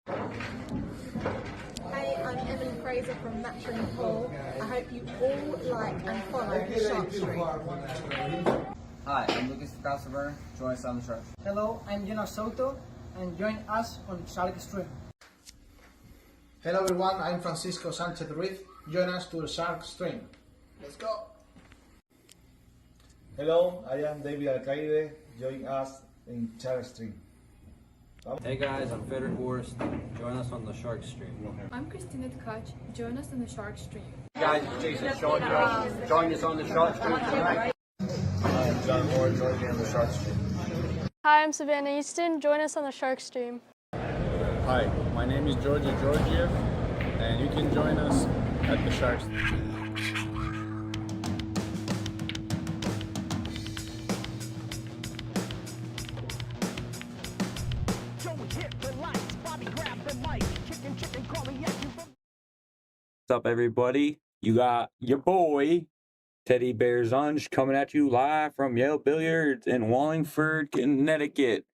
Hey, I'm Emily Fraser from Matching Pool. I hope you all like and follow the Shark Stream. Hi, I'm Lucas Crossover. Join us on the Shark. Hello, I'm Salotto, and join us on Shark Stream. Hello everyone, I'm Francisco Sanchez Ruiz. Join us to the Shark Stream. Let's go! Hello, I am David Alcaide. Join us in Shark Stream. Hey guys, I'm Frederick Horst. Join us on the Shark Stream. I'm Christina Tkach. Join us on the Shark Stream. Guys, it's Jason Shawcross. Join us on the Shark Stream tonight. I'm John Moore. Join me on the Shark Stream. Hi, I'm Savannah Easton. Join us on the Shark Stream. Hi, my name is Georgia Georgiev, and you can join us at the Shark Stream. What's up, everybody? You got your boy Teddy Bear Zunge coming at you live from Yale Billiards in Wallingford, Connecticut.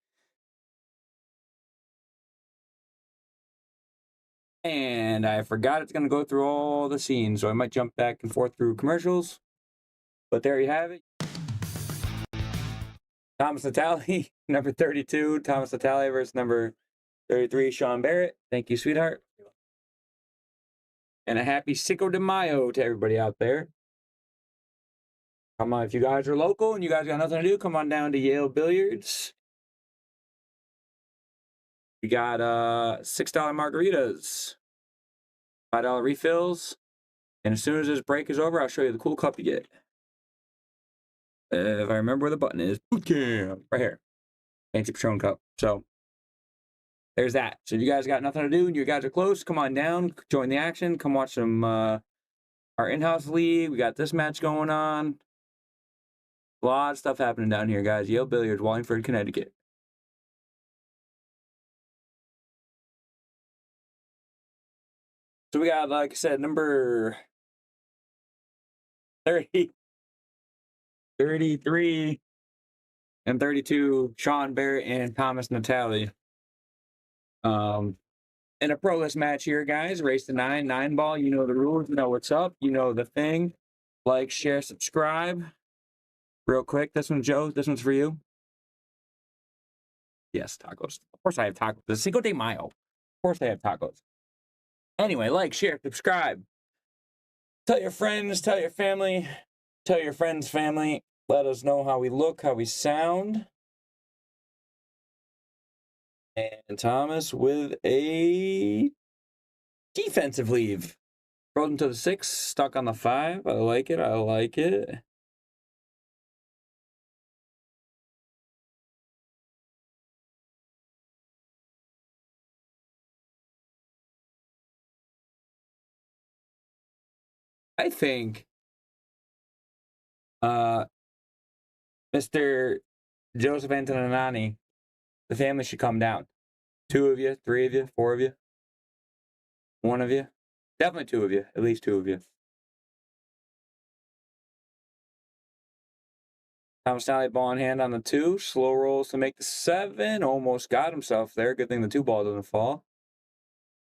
And I forgot it's going to go through all the scenes, so I might jump back and forth through commercials. But there you have it. Thomas Natale, number 32. Thomas Natale versus number 33, Sean Barret. Thank you, sweetheart. And a happy Cinco de Mayo to everybody out there. Come on, if you guys are local and you guys got nothing to do, come on down to Yale Billiards. We got $6 margaritas, $5 refills, and as soon as this break is over, I'll show you the cool cup you get. If I remember where the button is, boot camp, right here. Fancy Patron cup. So there's that. So if you guys got nothing to do and you guys are close, come on down, join the action, come watch some our in-house league. We got this match going on. A lot of stuff happening down here, guys. Yale Billiards, Wallingford, Connecticut. So we got, like I said, number 30, 33, and 32, Sean Barret and Thomas Natale. In a pro list match here, guys. Race to 9 ball. You know the rules. You know what's up. You know the thing. Like, share, subscribe. Real quick, this one's Joe. This one's for you. Yes, tacos. Of course I have tacos. The Cinco de Mayo. Of course I have tacos. Anyway, like, share, subscribe. Tell your friends, tell your family, tell your friends' family. Let us know how we look, how we sound. And Thomas with a defensive leave. Rolled into the 6, stuck on the 5. I like it, I like it. I think Mr. Joseph Antonani, the family should come down. 2 of you, 3 of you, 4 of you, 1 of you. Definitely 2 of you, at least 2 of you. Thomas Natale ball in hand on the 2. Slow rolls to make the 7. Almost got himself there. Good thing the 2 ball doesn't fall.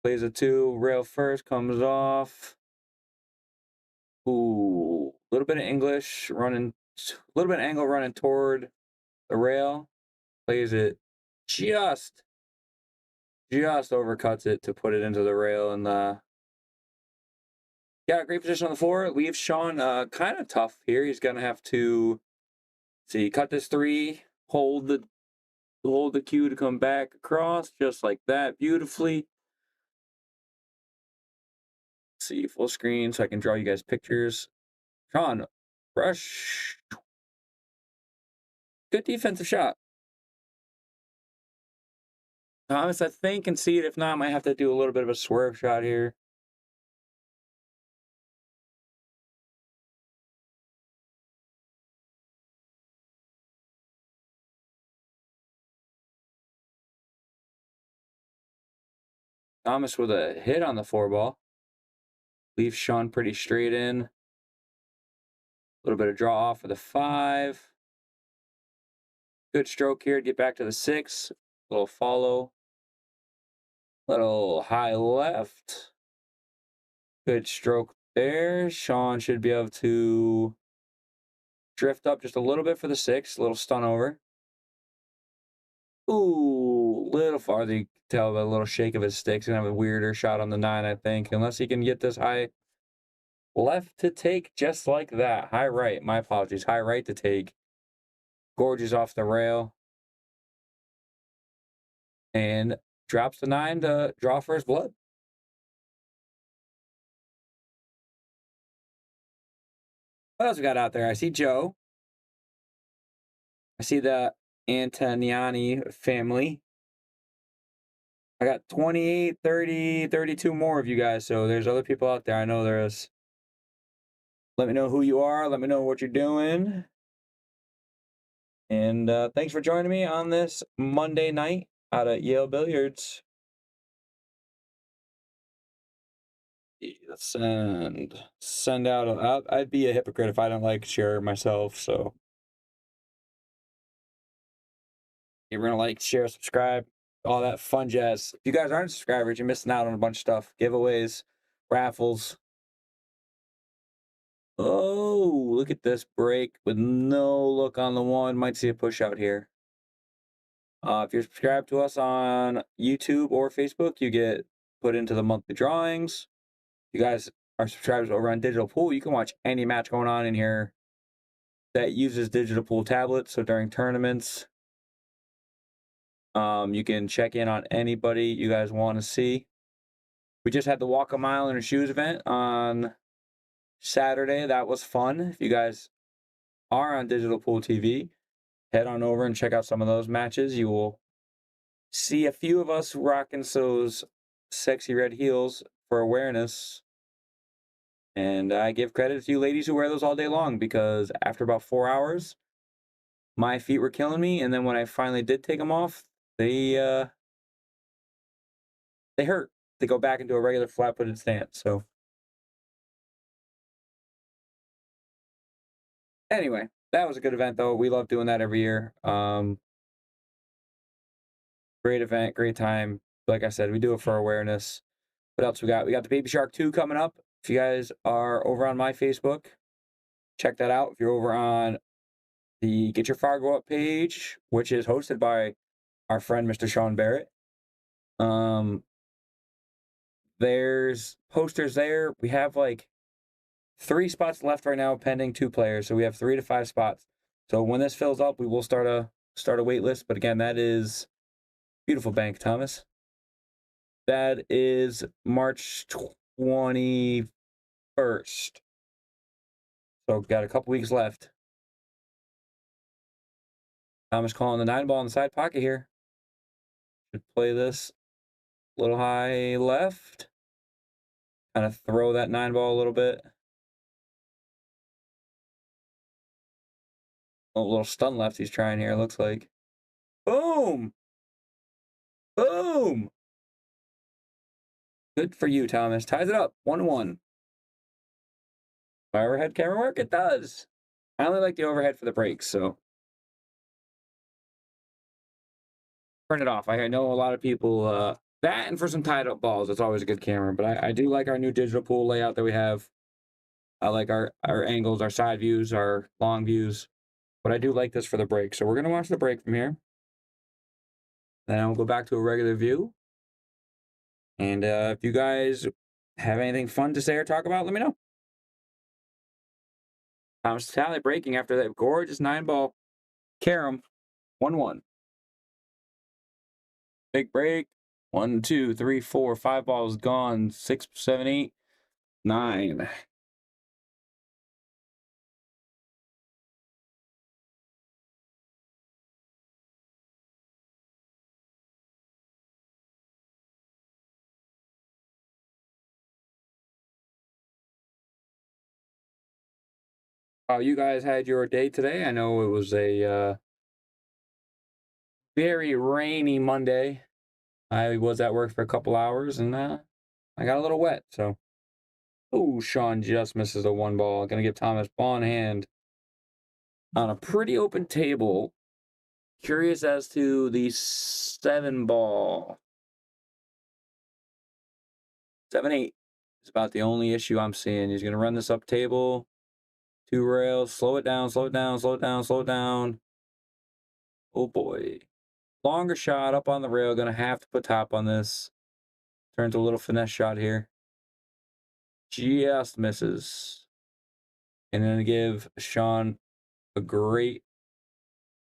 Plays a 2. Rail first, comes off. Ooh, a little bit of English running, a little bit of angle running toward the rail. Plays it just overcuts it to put it into the rail, and got a great position on the floor. Leaves Sean kind of tough here. He's gonna have to cut this 3, hold the cue to come back across just like that, beautifully. See, full screen so I can draw you guys pictures. Sean, brush. Good defensive shot. Thomas, I think, can see it. If not, I might have to do a little bit of a swerve shot here. Thomas with a hit on the 4 ball. Leaves Sean pretty straight in. A little bit of draw off for the 5. Good stroke here to get back to the 6. A little follow. Little high left. Good stroke there. Sean should be able to drift up just a little bit for the 6. Little stun over. Ooh, little farther. You can tell by a little shake of his stick. He's going to have a weirder shot on the 9, I think. Unless he can get this high left to take just like that. High right. My apologies. High right to take. Gorges off the rail. And drops the 9 to draw first blood. What else we got out there? I see Joe. I see the Antoniani family. I got 28, 30, 32 more of you guys, so there's other people out there. I know there is. Let me know who you are. Let me know what you're doing. And thanks for joining me on this Monday night out at Yale Billiards. Send out. I'd be a hypocrite if I don't like share myself, so you're gonna like, share, subscribe, all that fun jazz. If you guys aren't subscribers, you're missing out on a bunch of stuff. Giveaways, raffles. Oh, look at this break with no look on the 1. Might see a push out here. If you're subscribed to us on YouTube or Facebook, you get put into the monthly drawings. If you guys are subscribers over on Digital Pool, you can watch any match going on in here that uses Digital Pool tablets. So during tournaments, you can check in on anybody you guys want to see. We just had the Walk a Mile in Her Shoes event on Saturday. That was fun. If you guys are on Digital Pool TV, head on over and check out some of those matches. You will see a few of us rocking those sexy red heels for awareness. And I give credit to you ladies who wear those all day long, because after about 4 hours, my feet were killing me. And then when I finally did take them off, they hurt. They go back into a regular flat-footed stance. So anyway, that was a good event, though. We love doing that every year. Great event, great time. Like I said, we do it for awareness. What else we got? We got the Baby Shark 2 coming up. If you guys are over on my Facebook, check that out. If you're over on the Get Your Fargo Up page, which is hosted by our friend Mr. Sean Barret, there's posters there. We have like 3 spots left right now, pending 2 players. So we have 3 to 5 spots. So when this fills up, we will start a wait list. But again, that is beautiful bank, Thomas. That is March 21st. So got a couple weeks left. Thomas calling the 9 ball in the side pocket here. Should play this a little high left. Kind of throw that 9 ball a little bit. A little stun left he's trying here, looks like. Boom! Boom! Good for you, Thomas. Ties it up. 1-1. My overhead camera work? It does. I only like the overhead for the breaks, so. Turn it off. I know a lot of people, that and for some tied up balls, it's always a good camera. But I do like our new digital pool layout that we have. I like our angles, our side views, our long views. But I do like this for the break. So we're going to watch the break from here. Then we'll go back to a regular view. And if you guys have anything fun to say or talk about, let me know. Thomas Natale breaking after that gorgeous 9 ball carom. 1-1. Big break. 1, 2, 3, 4, 5 balls gone. 6, 7, 8, 9. You guys had your day today. I know it was a very rainy Monday. I was at work for a couple hours, and I got a little wet. So, oh, Sean just misses a 1 ball. Gonna give Thomas ball in hand on a pretty open table. Curious as to the 7 ball. 7-8 is about the only issue I'm seeing. He's going to run this up table. 2 rails. Slow it down, slow it down, slow it down, slow it down. Oh, boy. Longer shot up on the rail. Going to have to put top on this. Turns a little finesse shot here. Just misses. And then give Sean a great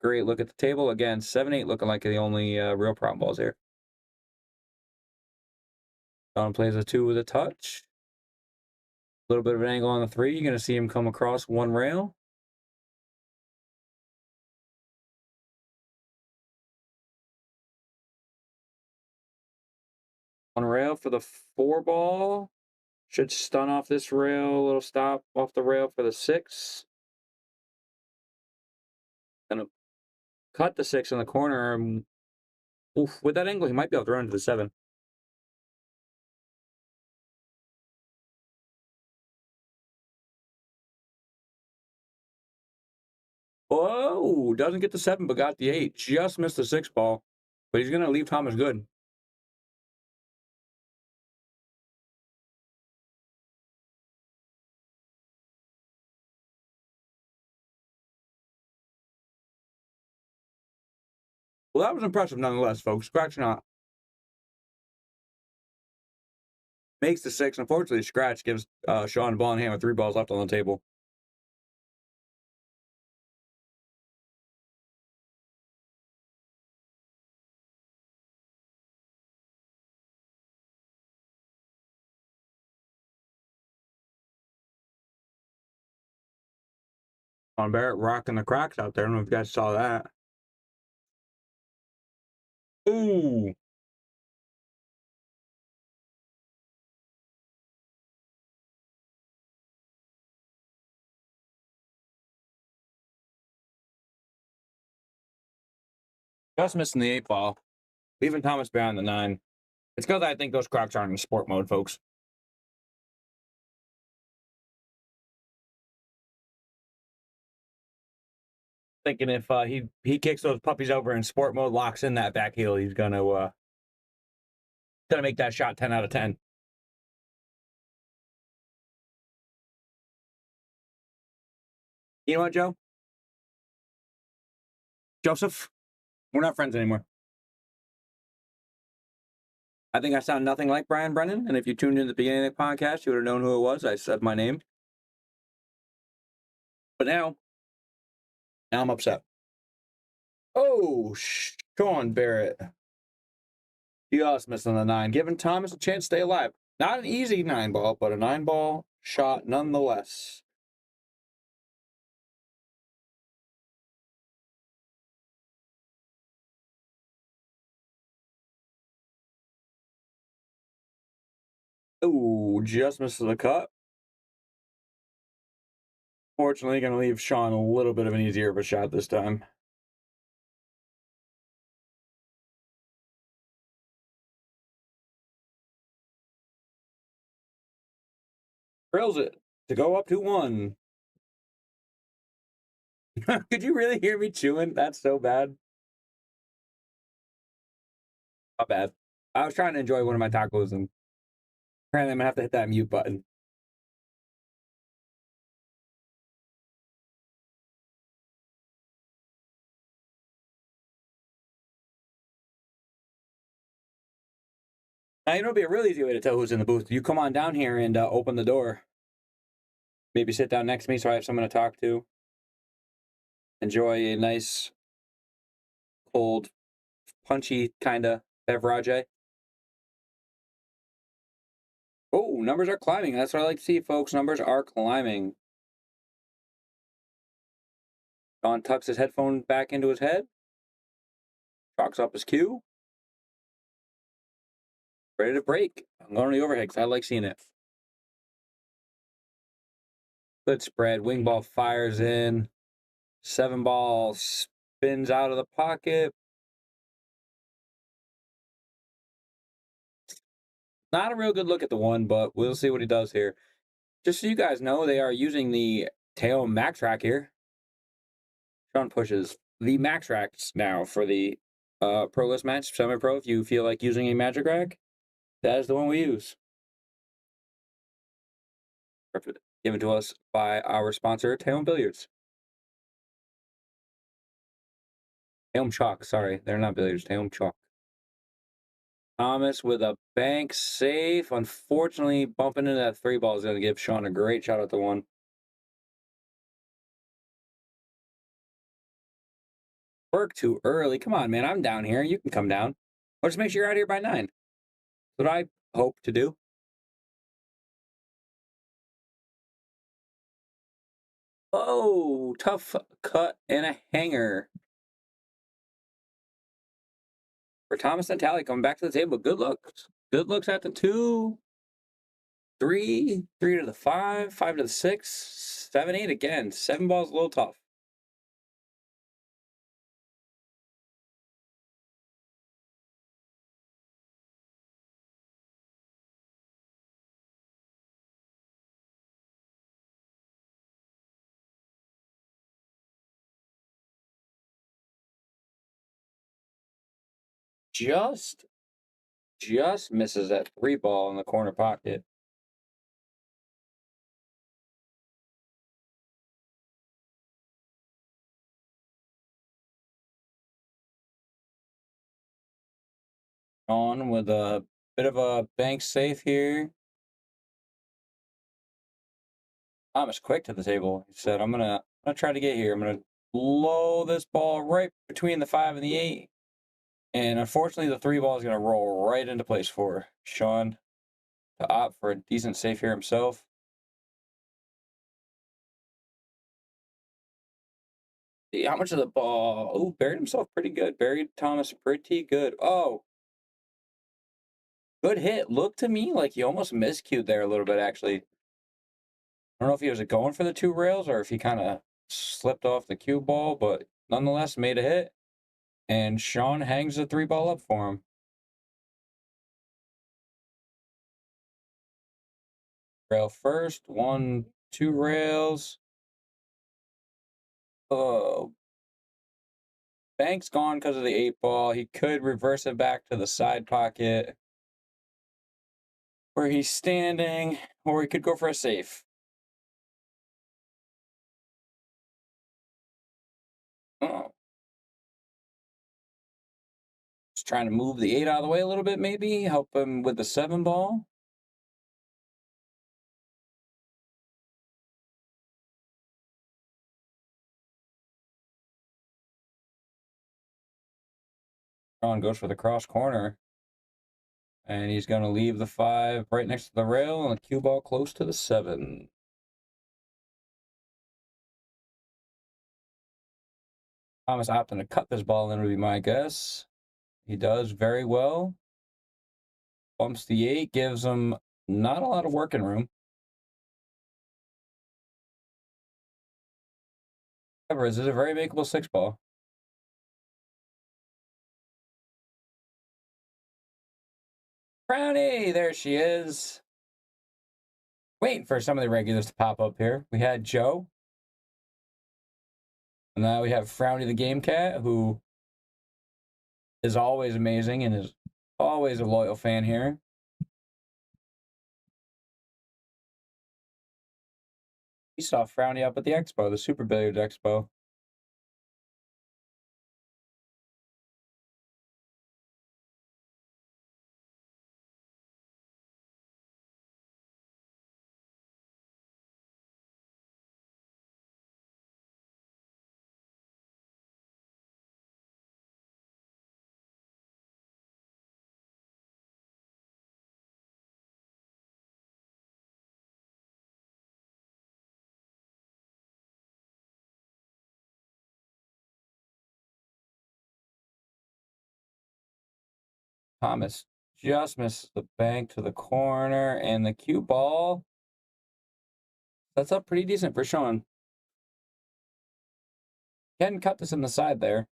look at the table. Again, 7-8 looking like the only real problem balls here. Sean plays a 2 with a touch. A little bit of an angle on the 3. You're going to see him come across 1 rail. One rail for the 4 ball. Should stun off this rail. A little stop off the rail for the 6. Gonna cut the 6 in the corner. Oof, with that angle, he might be able to run to the 7. Whoa, doesn't get the 7, but got the 8. Just missed the 6 ball. But he's going to leave Thomas good. Well, that was impressive nonetheless, folks. Scratch not. Makes the 6. Unfortunately, scratch gives Sean a ball in hand with 3 balls left on the table. On Barret rocking the cracks out there. I don't know if you guys saw that. Ooh. Just missing the 8 ball. Leaving Thomas behind the 9. It's because I think those cracks aren't in sport mode, folks. Thinking if he kicks those puppies over in sport mode, locks in that back heel, he's gonna make that shot 10 out of 10. You know what, Joe? Joseph, we're not friends anymore. I think I sound nothing like Brian Brennan, and if you tuned in at the beginning of the podcast, you would have known who it was. I said my name. But now I'm upset. Oh, Sean Barret. Just missing the 9, giving Thomas a chance to stay alive. Not an easy 9 ball, but a 9 ball shot nonetheless. Ooh, just misses the cut. Fortunately, going to leave Sean a little bit of an easier of a shot this time. Drills it to go up 2-1. Could you really hear me chewing? That's so bad. Not bad. I was trying to enjoy one of my tacos, and apparently I'm going to have to hit that mute button. Now, you know, it'd be a really easy way to tell who's in the booth. You come on down here and open the door. Maybe sit down next to me so I have someone to talk to. Enjoy a nice, cold, punchy kind of beverage. Oh, numbers are climbing. That's what I like to see, folks. Numbers are climbing. Sean tucks his headphone back into his head. Chalks up his cue. Ready to break. I'm going to the overhead because I like seeing it. Good spread. Wing ball fires in. 7 ball spins out of the pocket. Not a real good look at the 1, but we'll see what he does here. Just so you guys know, they are using the Taom Max Rack here. Sean pushes the Max Racks now for the Pro List match, Semi-Pro. If you feel like using a Magic Rack, that is the one we use. given to us by our sponsor, Taom Billiards. Taom Chalk, sorry. They're not billiards, Taom Chalk. Thomas with a bank safe. Unfortunately, bumping into that 3 ball is going to give Sean a great shot at the 1. Work too early. Come on, man. I'm down here. You can come down. Or just make sure you're out here by 9. That's what I hope to do. Oh, tough cut and a hanger. For Thomas Natale coming back to the table. Good looks. Good looks at the 2. 3. 3 to the 5. 5 to the 6. 7, 8 again. 7 balls a little tough. Just misses that 3 ball in the corner pocket. On with a bit of a bank safe here. Thomas quick to the table. He said, I'm gonna try to get here. I'm gonna blow this ball right between the 5 and the 8. And unfortunately, the 3 ball is gonna roll right into place for Sean to opt for a decent save here himself. See how much of the ball? Oh, buried himself pretty good. Buried Thomas pretty good. Oh, good hit. Looked to me like he almost miscued there a little bit, actually. I don't know if he was going for the 2 rails or if he kind of slipped off the cue ball, but nonetheless made a hit. And Sean hangs the 3 ball up for him. Rail first. 1, 2 rails. Oh. Bank's gone because of the 8 ball. He could reverse it back to the side pocket where he's standing, or he could go for a safe. Oh. Just trying to move the 8 out of the way a little bit, maybe. Help him with the 7 ball. Sean goes for the cross corner. And he's going to leave the 5 right next to the rail and the cue ball close to the 7. Thomas opting to cut this ball in would be my guess. He does very well. Bumps the 8, gives him not a lot of working room. However, this is a very makeable 6 ball. Brownie, there she is. Waiting for some of the regulars to pop up here. We had Joe. And now we have Frowny the Game Cat, who is always amazing and is always a loyal fan here. We saw Frowny up at the expo, the Super Billiards Expo. Thomas just misses the bank to the corner, and the cue ball. That's up pretty decent for Sean. He hadn't cut this in the side there.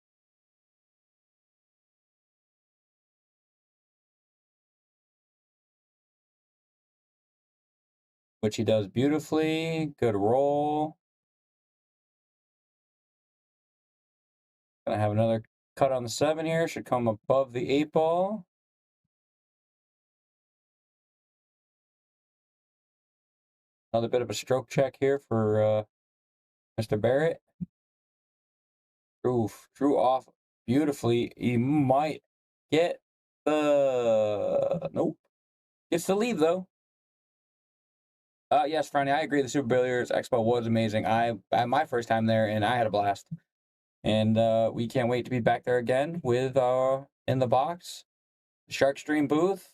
Which he does beautifully. Good roll. Gonna have another cut on the 7 here. Should come above the 8 ball. Another bit of a stroke check here for Mr. Barret. Drew off beautifully. He might get the... Nope. Gets the lead, though. Yes, Franny, I agree. The Super Billiards Expo was amazing. I had my first time there, and I had a blast. And we can't wait to be back there again with In the Box, the Shark Stream booth.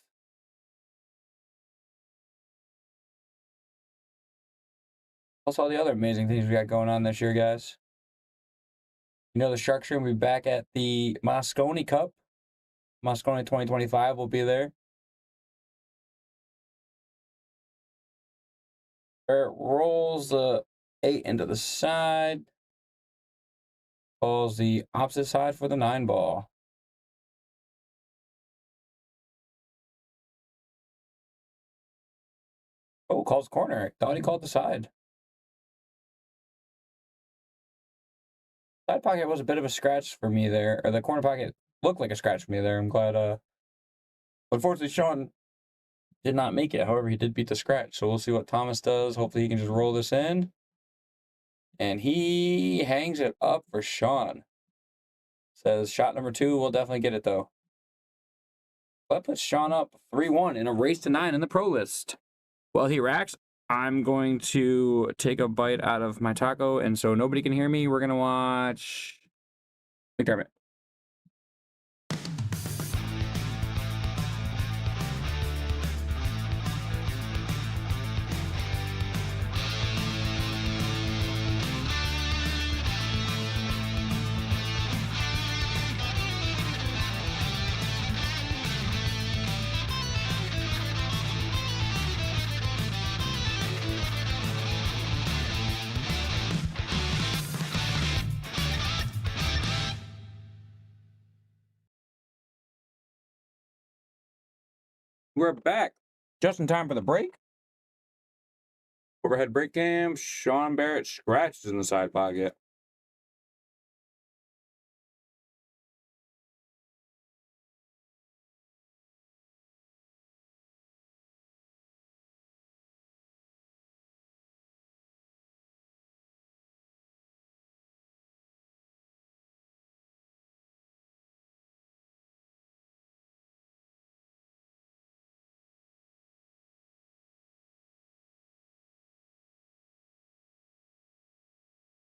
Also, all the other amazing things we got going on this year, guys. You know, the Shark Stream will be back at the Moscone Cup. Moscone 2025 will be there. Barret rolls the 8 into the side. Calls the opposite side for the 9 ball. Oh, calls corner. Thought he called the side. Side pocket was a bit of a scratch for me there. Or the corner pocket looked like a scratch for me there. I'm glad. Unfortunately, Sean did not make it. However, he did beat the scratch. So we'll see what Thomas does. Hopefully, he can just roll this in. And he hangs it up for Sean. Says shot number 2. We'll definitely get it, though. That puts Sean up 3-1 in a race to 9 in the pro list. While he racks, I'm going to take a bite out of my taco. And so nobody can hear me. We're going to watch McDermott. We're back just in time for the break. Overhead break cam. Sean Barret scratches in the side pocket.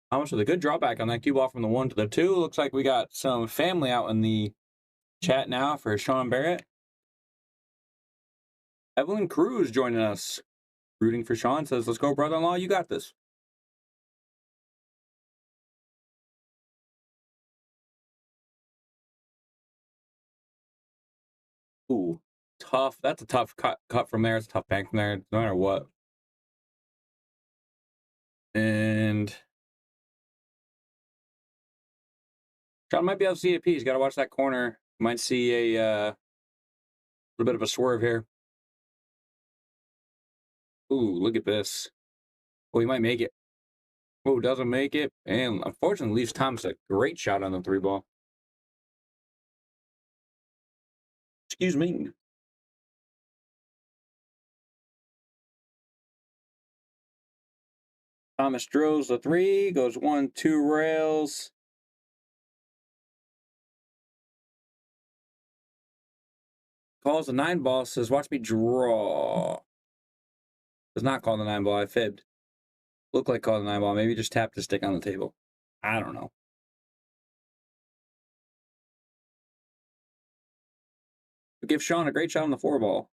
Thomas with a good drawback on that cue ball from the 1 to the 2. Looks like we got some family out in the chat now for Sean Barret. Evelyn Cruz joining us, rooting for Sean. Says, let's go, brother-in-law. You got this. Ooh, tough. That's a tough cut from there. It's a tough bank from there, no matter what. And Sean might be able to see a piece. Got to watch that corner. Might see a little bit of a swerve here. Ooh, look at this. Oh, he might make it. Oh, doesn't make it. And unfortunately, leaves Thomas a great shot on the 3 ball. Excuse me. Thomas drills the 3, goes 1, 2 rails. Calls the 9 ball, says, watch me draw. Does not call the 9 ball, I fibbed. Looked like called the 9 ball, maybe just tapped the stick on the table. I don't know. Give Sean a great shot on the 4 ball.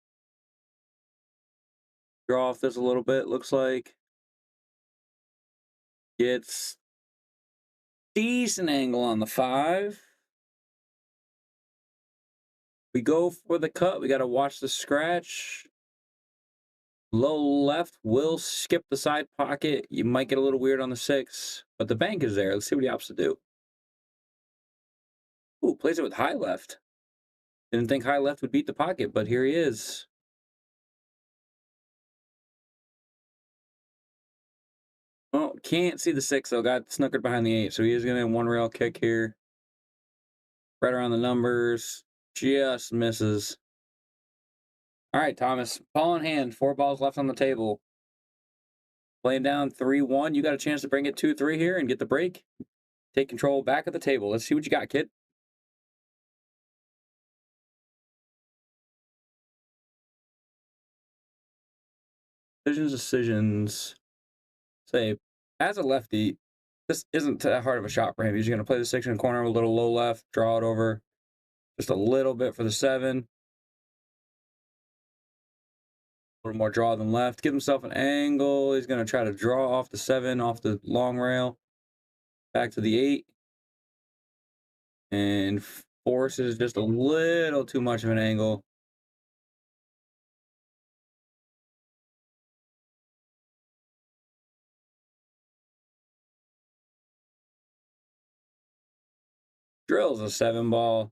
Draw off this a little bit, looks like. Gets decent angle on the 5. We go for the cut. We got to watch the scratch. Low left will skip the side pocket. You might get a little weird on the 6, but the bank is there. Let's see what he opts to do. Ooh, plays it with high left. Didn't think high left would beat the pocket, but here he is. Oh, can't see the 6, though. Got snookered behind the 8, so he is going to have 1 rail kick here. Right around the numbers. Just misses. All right, Thomas. Ball in hand. 4 balls left on the table. Playing down 3-1. You got a chance to bring it 2-3 here and get the break. Take control back of the table. Let's see what you got, kid. Decisions. Say, as a lefty, this isn't that hard of a shot for him. He's going to play the 6 in the corner, a little low left, draw it over just a little bit for the 7. A little more draw than left. Give himself an angle. He's going to try to draw off the 7, off the long rail. Back to the 8. And forces just a little too much of an angle. Drills a 7 ball.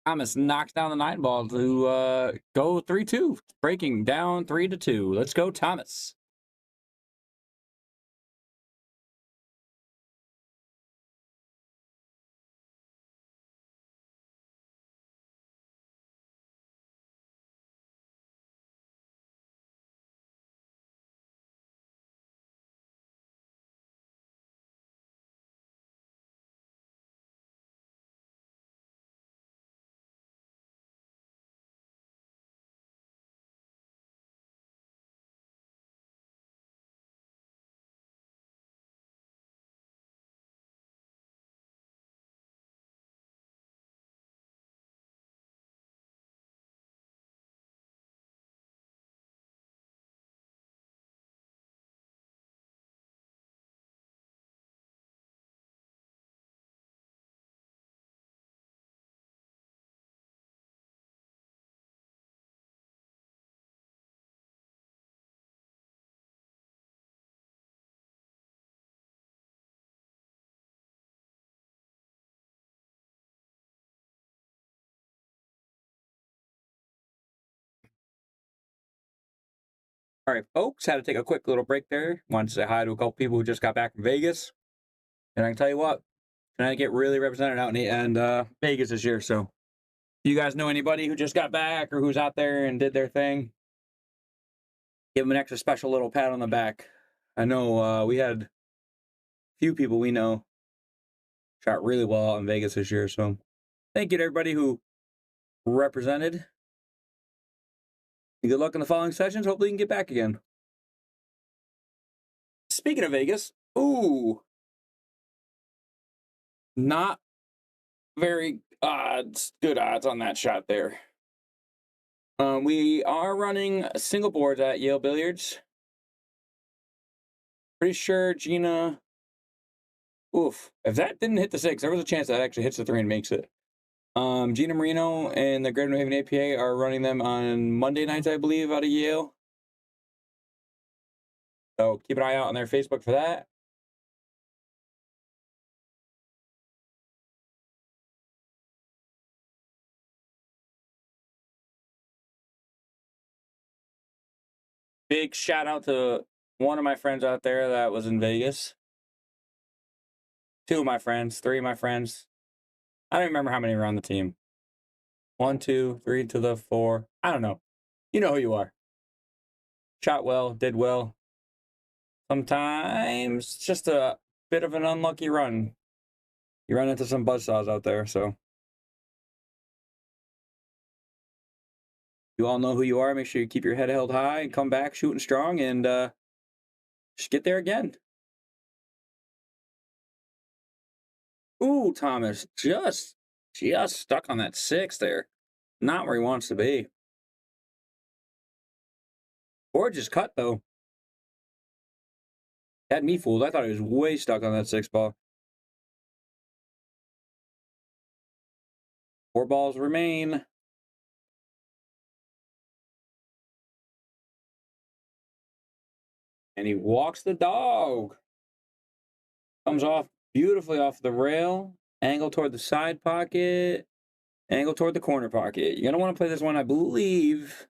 Thomas knocks down the 9 ball to go 3-2, breaking down 3-2. Let's go, Thomas. All right, folks, had to take a quick little break there. Wanted to say hi to a couple people who just got back from Vegas. And I can tell you what, Connecticut really represented out in Vegas this year. So if you guys know anybody who just got back or who's out there and did their thing, give them an extra special little pat on the back. I know we had a few people we know shot really well out in Vegas this year. So thank you to everybody who represented. And good luck in the following sessions. Hopefully you can get back again. Speaking of Vegas, ooh, not very good odds on that shot there. We are running single boards at Yale Billiards. Pretty sure Gina, oof, if that didn't hit the 6, there was a chance that actually hits the 3 and makes it. Gina Marino and the Greater New Haven APA are running them on Monday nights, I believe, out of Yale. So keep an eye out on their Facebook for that. Big shout out to one of my friends out there that was in Vegas. 2 of my friends, 3 of my friends. I don't remember how many were on the team. 1, 2, 3 to the 4. I don't know. You know who you are. Shot well, did well. Sometimes just a bit of an unlucky run. You run into some buzzsaws out there, so. You all know who you are. Make sure you keep your head held high and come back shooting strong and just get there again. Ooh, Thomas, just stuck on that 6 there. Not where he wants to be. Gorgeous cut, though. Had me fooled. I thought he was way stuck on that 6 ball. 4 balls remain. And he walks the dog. Comes off beautifully off the rail. Angle toward the side pocket. Angle toward the corner pocket. You're going to want to play this one, I believe,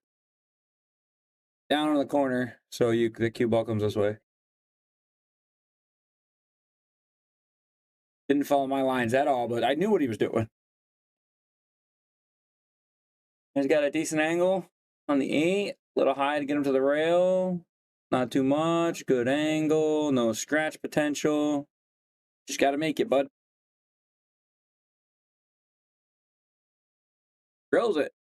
down in the corner. So the cue ball comes this way. Didn't follow my lines at all, but I knew what he was doing. He's got a decent angle on the 8. A little high to get him to the rail. Not too much. Good angle. No scratch potential. Just got to make it, bud. Drills it.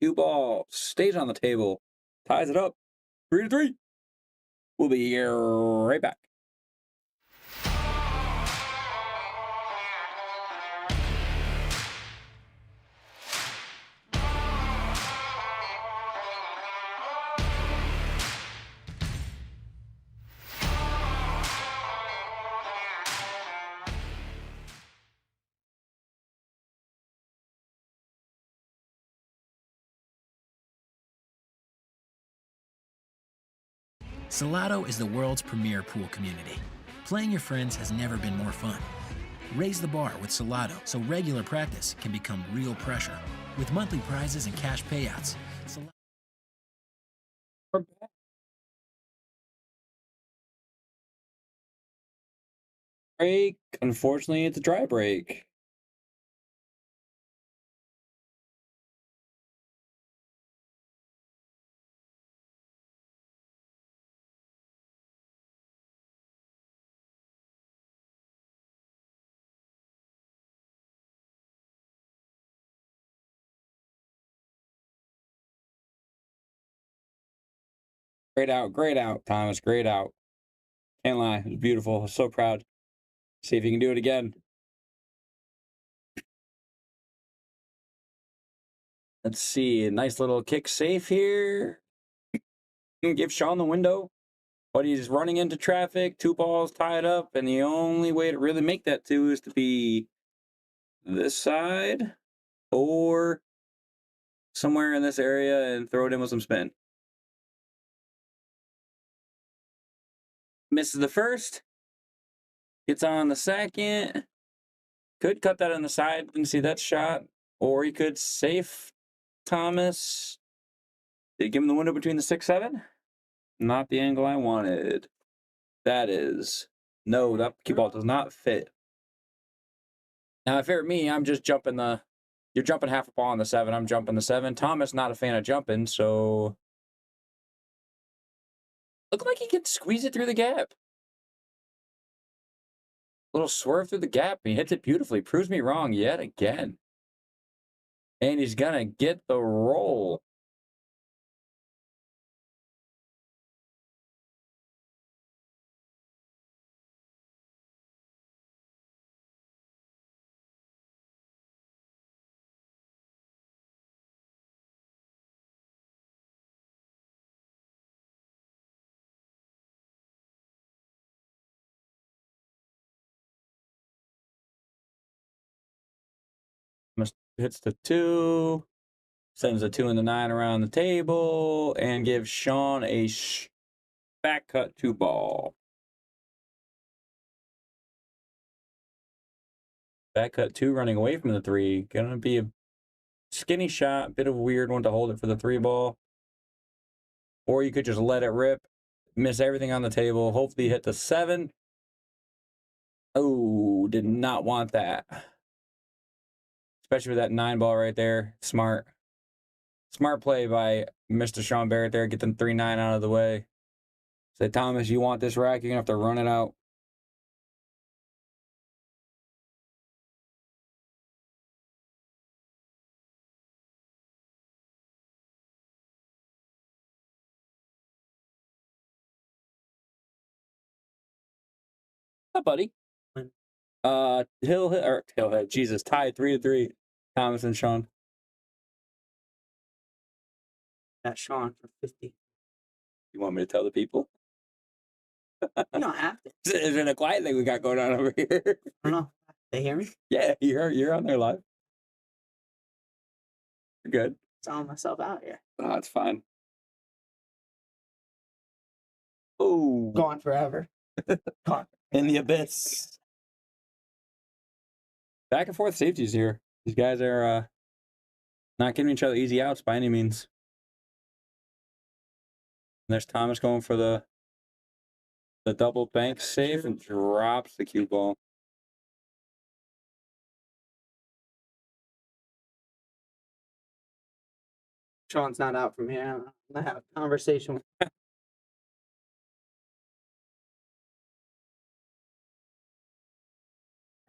Cue ball. Stays on the table. Ties it up. 3-3. We'll be right back. Salotto is the world's premier pool community. Playing your friends has never been more fun. Raise the bar with Salotto so regular practice can become real pressure. With monthly prizes and cash payouts. Break. Unfortunately, it's a dry break. Great out, Thomas. Great out. Can't lie. It was beautiful. I was so proud. See if you can do it again. Let's see. A nice little kick safe here. Give Sean the window. But he's running into traffic. 2 balls tied up. And the only way to really make that 2 is to be this side or somewhere in this area and throw it in with some spin. Misses the first. Gets on the second. Could cut that on the side. Didn't see that shot. Or he could safe Thomas. Did he give him the window between the 6-7? Not the angle I wanted. That is. No, that cue ball does not fit. Now, if you're me, I'm just jumping the... You're jumping half a ball on the 7. I'm jumping the 7. Thomas not a fan of jumping, so... Looked like he could squeeze it through the gap. Little swerve through the gap. He hits it beautifully. Proves me wrong yet again. And he's going to get the roll. Hits the 2, sends the 2 and the 9 around the table, and gives Sean a back cut 2 ball. Back cut 2 running away from the 3. Gonna be a skinny shot, bit of a weird one to hold it for the 3 ball. Or you could just let it rip, miss everything on the table, hopefully hit the 7. Oh, did not want that. Especially with that 9 ball right there. Smart play by Mr. Sean Barrett there. Get them 3-9 out of the way. Say, Thomas, you want this rack, you're going to have to run it out. What's up, buddy? Hillhead. Jesus, tied 3-3. Thomas and Sean. That's Sean for 50. You want me to tell the people? You don't have to. Is it a quiet thing we got going on over here? I don't know. They hear me? Yeah, you're on there live. You're good. Selling myself out here. Oh, it's fine. Oh, Gone forever. Gone. In the abyss. Back and forth safeties here. These guys are not giving each other easy outs by any means. And there's Thomas going for the double bank save and drops the cue ball. Sean's not out from here. I'm gonna have a conversation with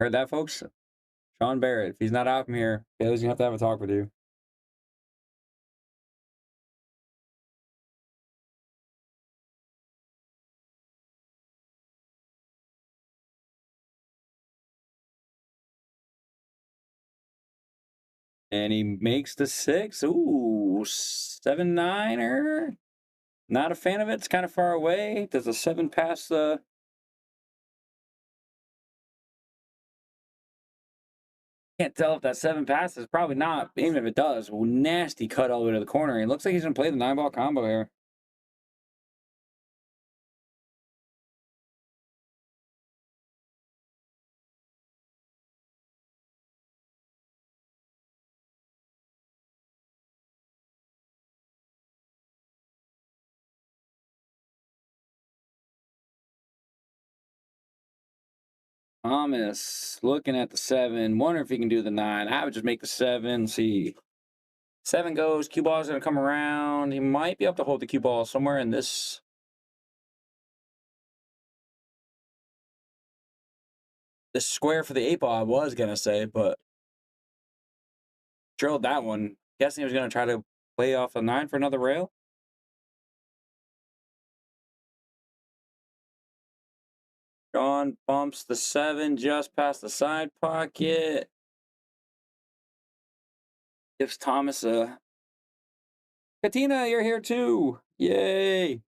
Heard that, folks? Sean Barret. If he's not out from here, Bailey's gonna have a talk with you. And he makes the 6. Ooh, 7-9er. Not a fan of it. It's kind of far away. Does the 7 pass the... Can't tell if that 7 passes. Probably not. Even if it does, nasty cut all the way to the corner. It looks like he's going to play the 9-ball combo here. Thomas looking at the 7. Wonder if he can do the 9. I would just make the 7. See. 7 goes. Cue ball is going to come around. He might be able to hold the cue ball somewhere in this. This square for the 8 ball, I was going to say, but drilled that one. Guessing he was going to try to play off the 9 for another rail. John bumps the 7 just past the side pocket. Gives Thomas a... Katina, you're here too. Yay.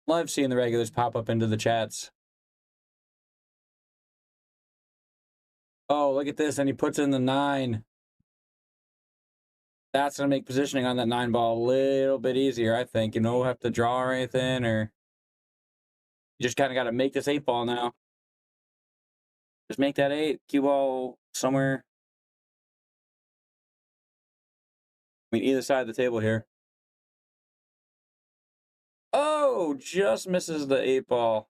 Love seeing the regulars pop up into the chats. Oh, look at this. And he puts in the 9. That's going to make positioning on that 9 ball a little bit easier, I think. You don't have to draw or anything, or... You just kind of got to make this 8 ball now. Just make that 8. Cue ball somewhere. I mean, either side of the table here. Oh, just misses the 8 ball.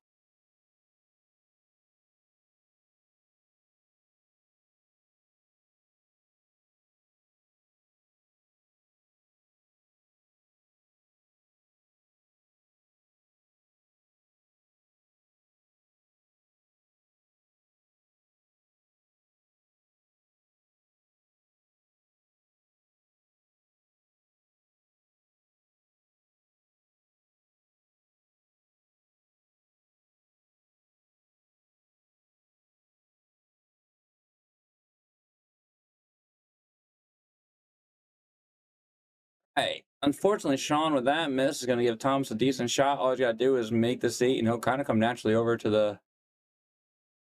Hey, unfortunately, Sean, with that miss, is going to give Thomas a decent shot. All he's got to do is make this 8, and he'll kind of come naturally over to the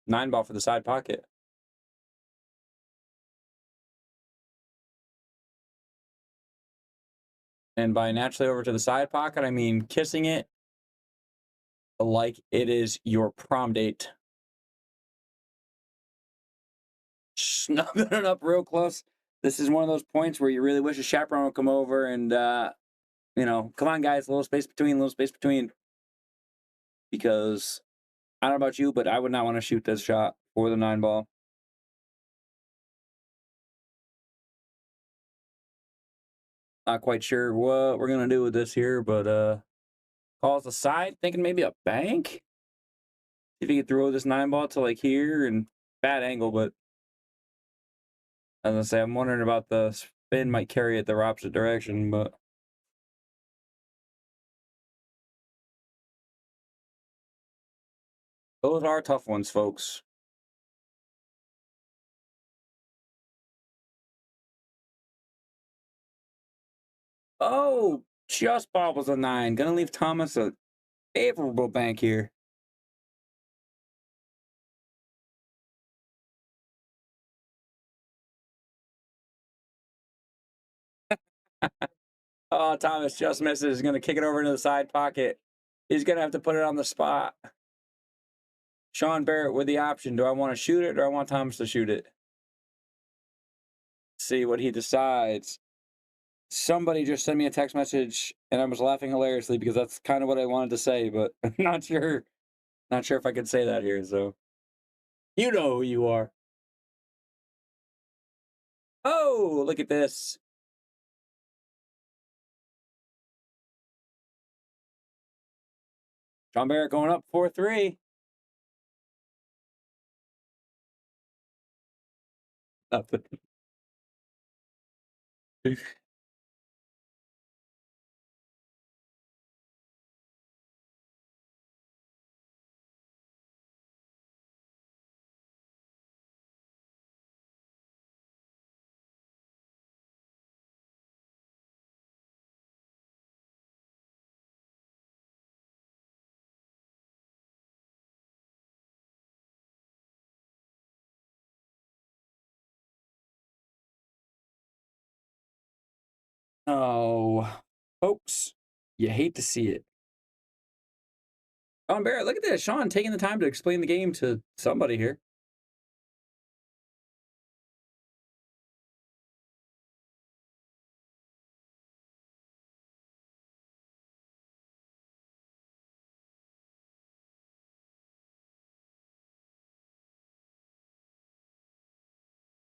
9 ball for the side pocket. And by naturally over to the side pocket, I mean kissing it like it is your prom date. Snuggling it up real close. This is one of those points where you really wish a chaperone would come over and, you know, come on, guys, a little space between. Because I don't know about you, but I would not want to shoot this shot for the 9 ball. Not quite sure what we're going to do with this here, but calls aside, thinking maybe a bank. If he could throw this 9 ball to like here, and bad angle, but as I say, I'm wondering about the spin might carry it the opposite direction, but those are tough ones, folks. Oh, Just bobbles a 9. Gonna leave Thomas a favorable bank here. Oh, Thomas just misses. He's gonna kick it over into the side pocket. He's gonna have to put it on the spot. Sean Barrett with the option. Do I want to shoot it or do I want Thomas to shoot it? See what he decides. Somebody just sent me a text message and I was laughing hilariously because that's kind of what I wanted to say, but I'm not sure. Not sure if I could say that here, so you know who you are. Oh, look at this. Sean Barrett going up 4-3. Nothing. Oh, folks, you hate to see it. Sean Barrett, look at this. Sean taking the time to explain the game to somebody here.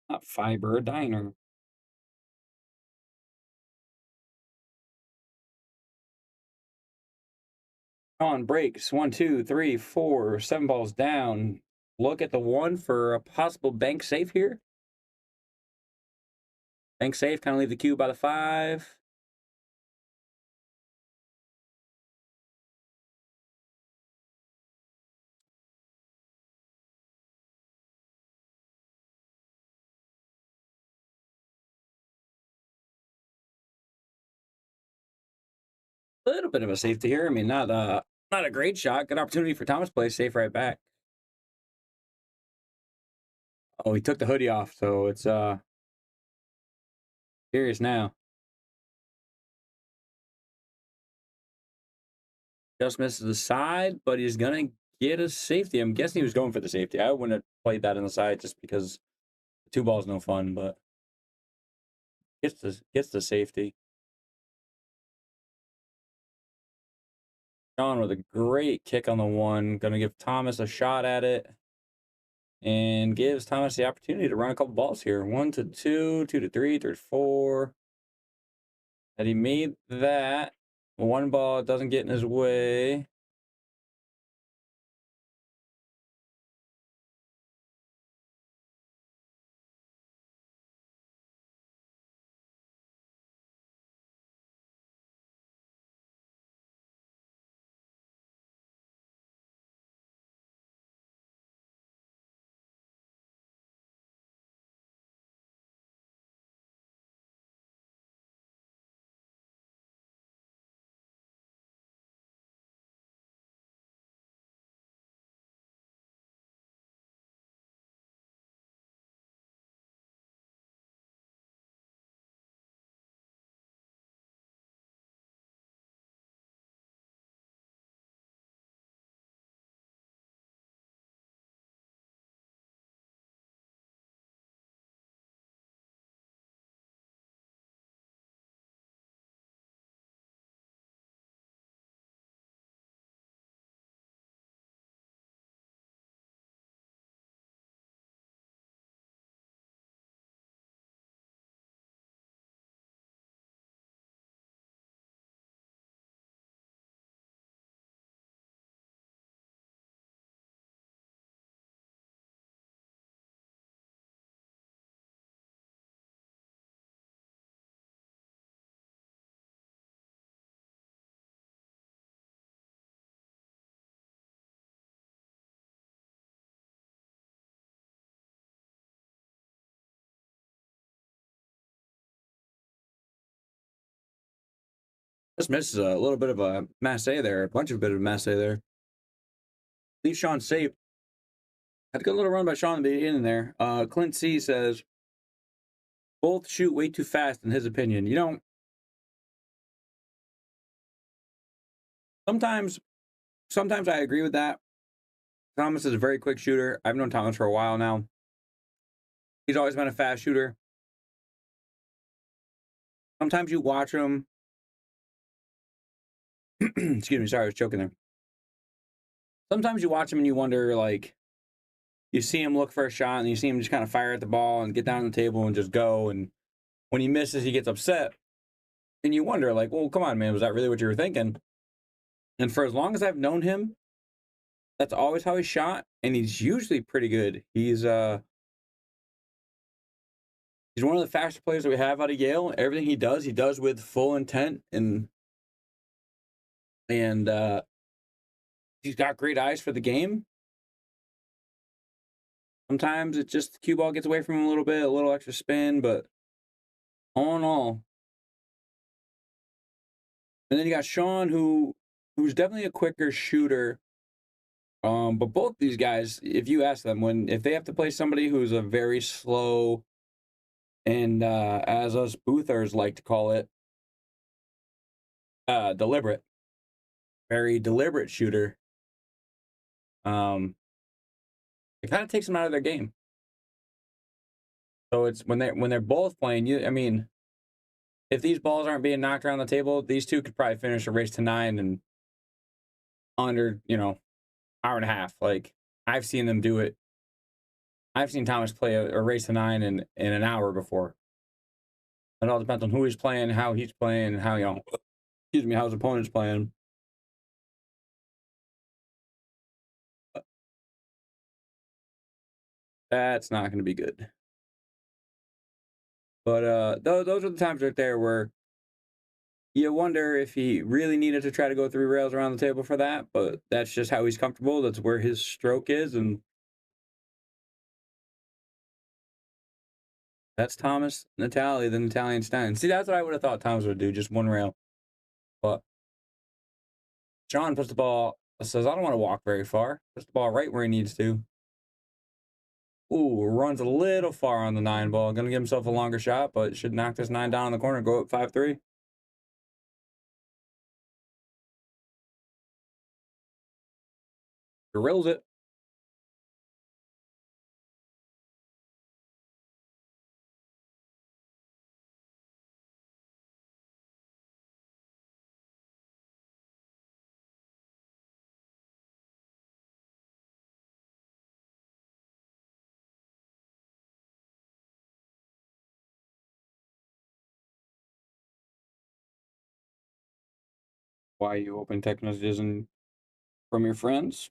Not fiber, diner. On breaks. 1, 2, 3, 4, 7 balls down. Look at the 1 for a possible bank safe here. Bank safe, kind of leave the cube by the 5. A little bit of a safety here. I mean, not a great shot. Good opportunity for Thomas play safe right back. Oh, he took the hoodie off, so it's serious now. Just misses the side, but he's gonna get a safety. I'm guessing he was going for the safety. I wouldn't have played that on the side just because 2 balls no fun, but gets the safety. John with a great kick on the 1. Gonna give Thomas a shot at it. And gives Thomas the opportunity to run a couple balls here. 1 to 2, 2 to 3, 3 to 4. And he made that. 1 ball doesn't get in his way. Just misses a little bit of a masse there, a bunch of bit of masse there. Leave Sean safe. Had a good little run by Sean in the beginning there. Clint C says, both shoot way too fast in his opinion. You know, sometimes I agree with that. Thomas is a very quick shooter. I've known Thomas for a while now. He's always been a fast shooter. Sometimes you watch him. Excuse me, sorry, I was choking there. Sometimes you watch him and you wonder, like, you see him look for a shot and you see him just kind of fire at the ball and get down on the table and just go. And when he misses, he gets upset. And you wonder, like, well, come on, man, was that really what you were thinking? And for as long as I've known him, that's always how he shot. And he's usually pretty good. He's one of the faster players that we have out of Yale. Everything he does with full intent, and he's got great eyes for the game. Sometimes it just, the cue ball gets away from him a little bit, a little extra spin, but all in all. And then you got Sean, who's definitely a quicker shooter. But both these guys, if you ask them, if they have to play somebody who's a very slow, and as us boothers like to call it, deliberate, very deliberate shooter, it kind of takes them out of their game. So it's when they're both playing, I mean, if these balls aren't being knocked around the table, these two could probably finish a race to 9 in under, hour and a half. Like, I've seen them do it. I've seen Thomas play a race to 9 in an hour before. It all depends on who he's playing, how he's playing, how how his opponent's playing. That's not going to be good. But those are the times right there where you wonder if he really needed to try to go 3 rails around the table for that, but that's just how he's comfortable. That's where his stroke is, and that's Thomas Natale, the Italian Stein. See, that's what I would have thought Thomas would do, just 1 rail. But John puts the ball, says, I don't want to walk very far. Puts the ball right where he needs to. Ooh, runs a little far on the 9 ball. Gonna give himself a longer shot, but should knock this 9 down in the corner, go up 5-3. Drills it. Why you open text messages from your friends?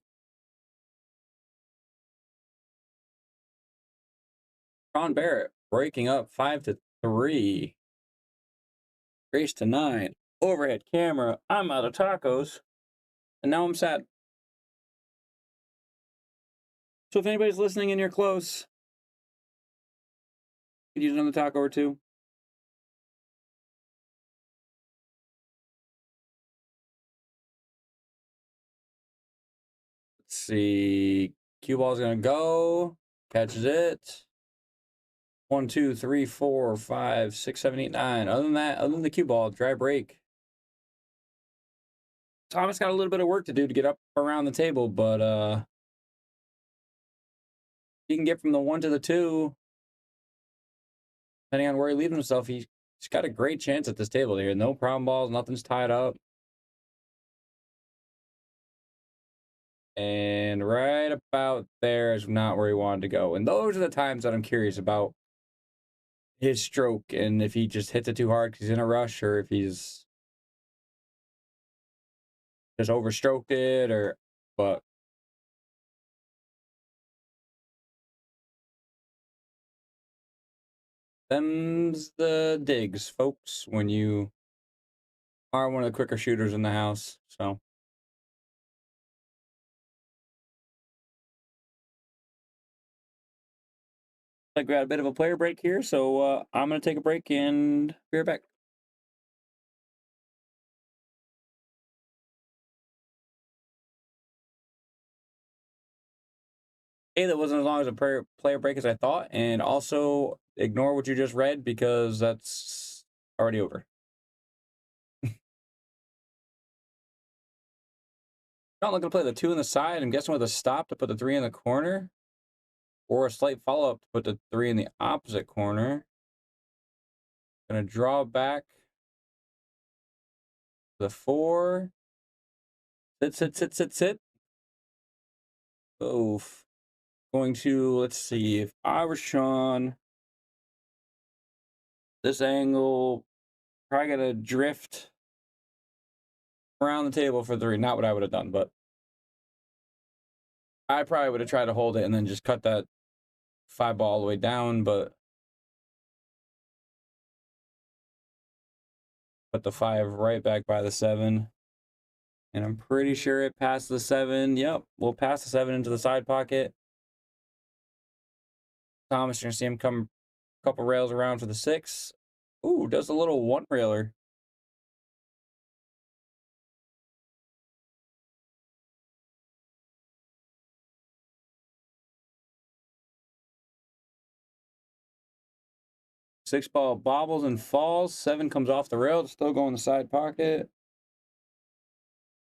Ron Barrett breaking up 5-3. Race to 9. Overhead camera. I'm out of tacos. And now I'm sad. So if anybody's listening and you're close, could use another taco or 2. Let's see. Cue ball's gonna go. Catches it. 1, 2, 3, 4, 5, 6, 7, 8, 9. Other than the cue ball, dry break. Thomas got a little bit of work to do to get up around the table, but he can get from the 1 to the 2. Depending on where he leaves himself, he's got a great chance at this table here. No problem balls, nothing's tied up. And right about there is not where he wanted to go. And those are the times that I'm curious about his stroke, and if he just hits it too hard because he's in a rush, or if he's just overstroked it, but them's the digs, folks, when you are one of the quicker shooters in the house. So like we got a bit of a player break here, so I'm gonna take a break and be right back. A, that wasn't as long as a player break as I thought, and also ignore what you just read because that's already over. Not looking to play the 2 in the side. I'm guessing with a stop to put the 3 in the corner, or a slight follow-up to put the 3 in the opposite corner. Gonna draw back the 4. Sit. Oof. Going to, let's see, if I were Sean, this angle, probably gonna drift around the table for 3. Not what I would have done, but I probably would have tried to hold it and then just cut that 5 ball all the way down, but put the 5 right back by the 7. And I'm pretty sure it passed the 7. Yep, we'll pass the 7 into the side pocket. Thomas, you're gonna see him come a couple rails around for the 6. Ooh, does a little 1 railer. Six ball bobbles and falls. 7 comes off the rail. It's still going in the side pocket.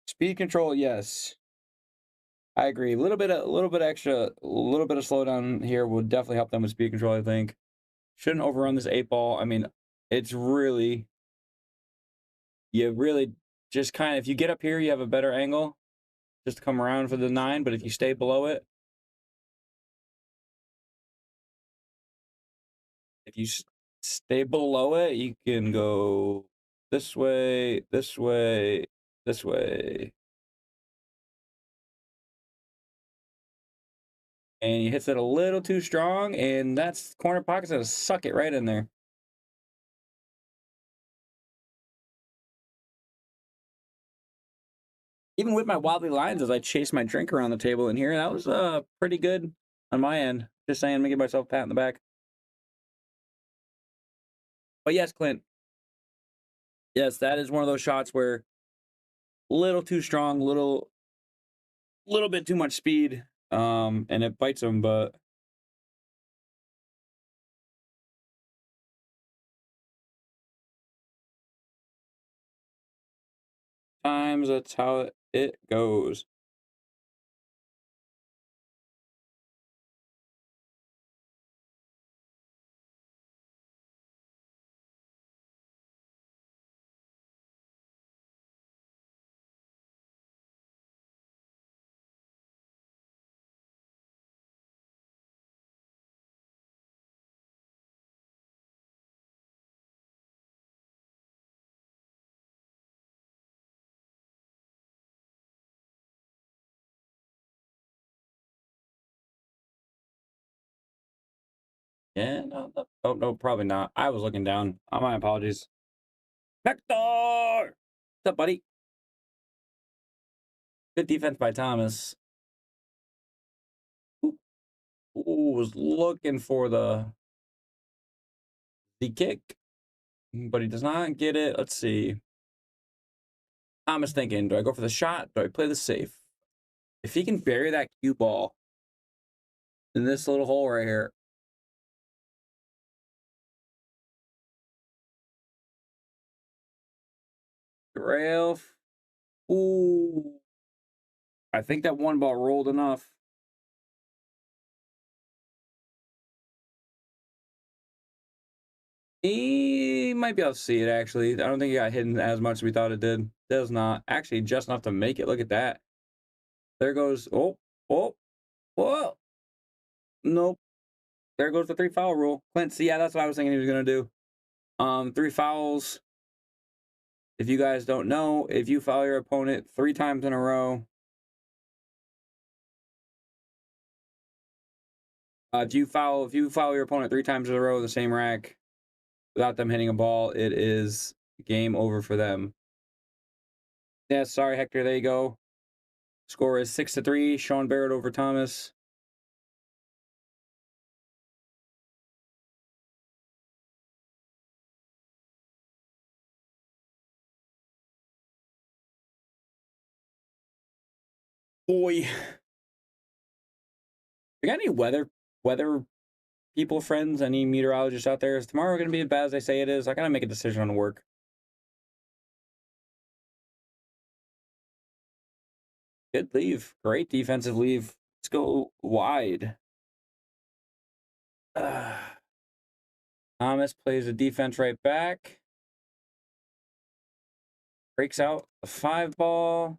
Speed control, yes. I agree. A little bit of slowdown here would definitely help them with speed control, I think. Shouldn't overrun this 8 ball. I mean, it's really, you really just kind of, if you get up here, you have a better angle just to come around for the 9, but if you stay below it, if you stay below it, you can go this way, this way, this way. And he hits it a little too strong, and that's corner pocket's gonna suck it right in there. Even with my wobbly lines as I chase my drink around the table in here, that was pretty good on my end. Just saying, me give myself a pat in the back. But yes, Clint. Yes, that is one of those shots where a little too strong, little bit too much speed, and it bites him, but times that's how it goes. Yeah, no, probably not. I was looking down. My apologies. Hector! What's up, buddy? Good defense by Thomas. Ooh, was looking for the kick, but he does not get it. Let's see. Thomas thinking, do I go for the shot? Do I play the safe? If he can bury that cue ball in this little hole right here, rail. Ooh. I think that 1 ball rolled enough. He might be able to see it, actually. I don't think it got hidden as much as we thought it did. Does not. Actually, just enough to make it. Look at that. There goes. Oh. Whoa. Nope. There goes the 3 foul rule. Clint, see, yeah, that's what I was thinking he was going to do. 3 fouls. If you guys don't know, if you foul your opponent 3 times in a row, if you foul your opponent 3 times in a row in the same rack without them hitting a ball, it is game over for them. Yeah, sorry, Hector. There you go. Score is 6-3. Sean Barret over Thomas. Boy. We got any weather people, friends, any meteorologists out there? Is tomorrow going to be as bad as they say it is? I got to make a decision on work. Good leave. Great defensive leave. Let's go wide. Thomas plays a defense right back. Breaks out the 5-ball.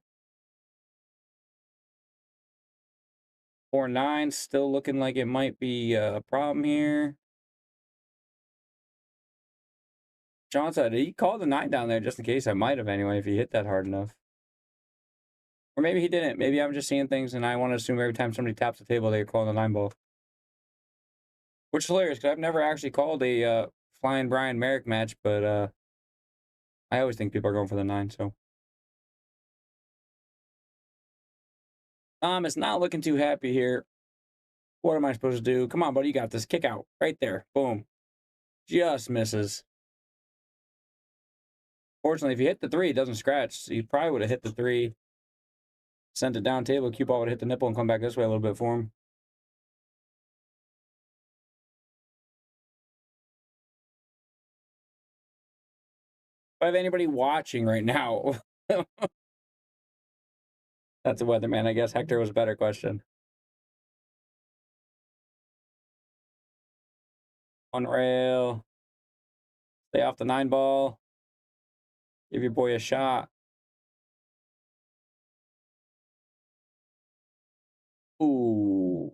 4-9, still looking like it might be a problem here. John said he called the 9 down there just in case. I might have anyway if he hit that hard enough. Or maybe he didn't. Maybe I'm just seeing things and I want to assume every time somebody taps the table they're calling the 9 ball. Which is hilarious because I've never actually called a Flying Brian Merrick match, but I always think people are going for the 9, so. Is not looking too happy here. What am I supposed to do? Come on, buddy, you got this. Kick out. Right there. Boom. Just misses. Fortunately, if you hit the 3, it doesn't scratch. So you probably would have hit the 3, sent it down table, cue ball would have hit the nipple and come back this way a little bit for him. If I have anybody watching right now, that's a weatherman, I guess. Hector was a better question. On rail. Stay off the 9 ball. Give your boy a shot. Ooh.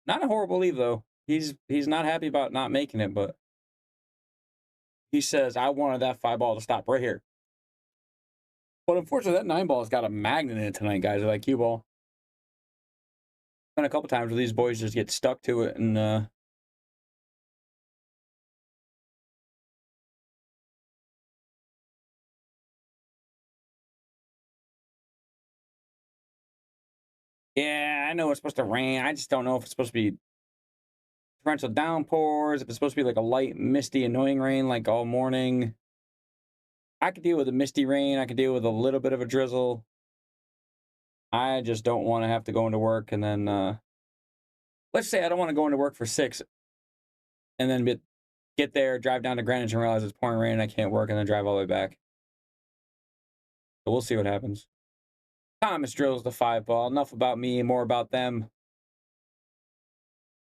Not a horrible leave, though. He's not happy about not making it, but he says, I wanted that 5 ball to stop right here. But unfortunately, that 9 ball has got a magnet in it tonight, guys, with that cue ball. Been a couple times where these boys just get stuck to it and yeah, I know it's supposed to rain. I just don't know if it's supposed to be torrential downpours, if it's supposed to be like a light, misty, annoying rain like all morning. I could deal with a misty rain. I could deal with a little bit of a drizzle. I just don't want to have to go into work and then, let's say I don't want to go into work for 6 and then get there, drive down to Greenwich and realize it's pouring rain and I can't work and then drive all the way back. So we'll see what happens. Thomas drills the 5 ball. Enough about me, more about them.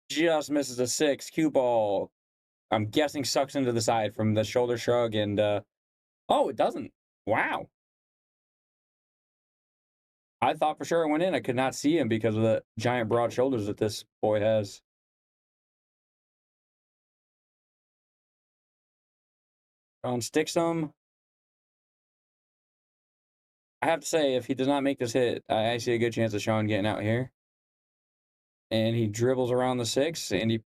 Just misses a 6. Cue ball. I'm guessing sucks into the side from the shoulder shrug and, oh, it doesn't. Wow. I thought for sure it went in. I could not see him because of the giant broad shoulders that this boy has. Sticks him. I have to say, if he does not make this hit, I see a good chance of Sean getting out here. And he dribbles around the 6, and he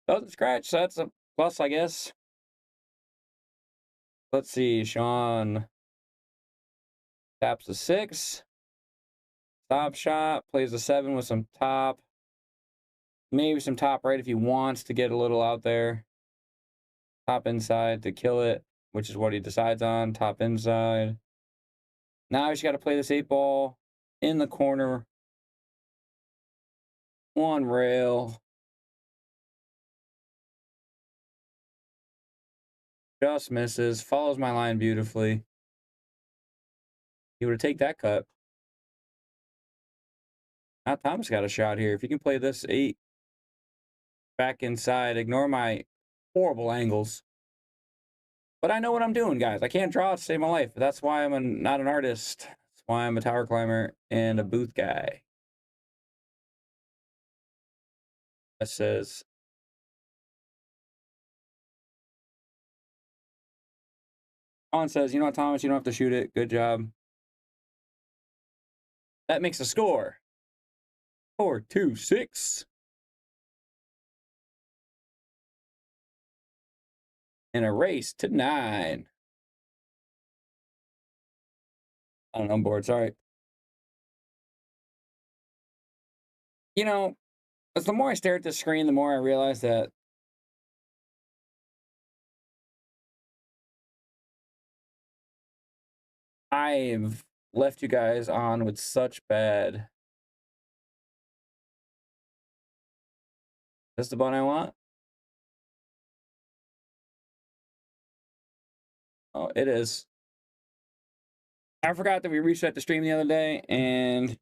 doesn't scratch, so that's a plus, I guess. Let's see, Sean taps the 6. Top shot, plays the 7 with some top. Maybe some top right if he wants to get a little out there. Top inside to kill it, which is what he decides on. Top inside. Now he's got to play this 8 ball in the corner. 1 rail. Just misses. Follows my line beautifully. He would take that cut. Now Thomas got a shot here. If he can play this 8 back inside, ignore my horrible angles. But I know what I'm doing, guys. I can't draw to save my life. That's why I'm not an artist. That's why I'm a tower climber and a booth guy. That says, Colin says, you know what, Thomas, you don't have to shoot it. Good job. That makes a score. 4-2-6. And a race to 9. I don't know, I'm bored, sorry. You know, as the more I stare at the screen, the more I realize that I've left you guys on with such bad This the button I want? Oh, it is. I forgot that we reset the stream the other day, and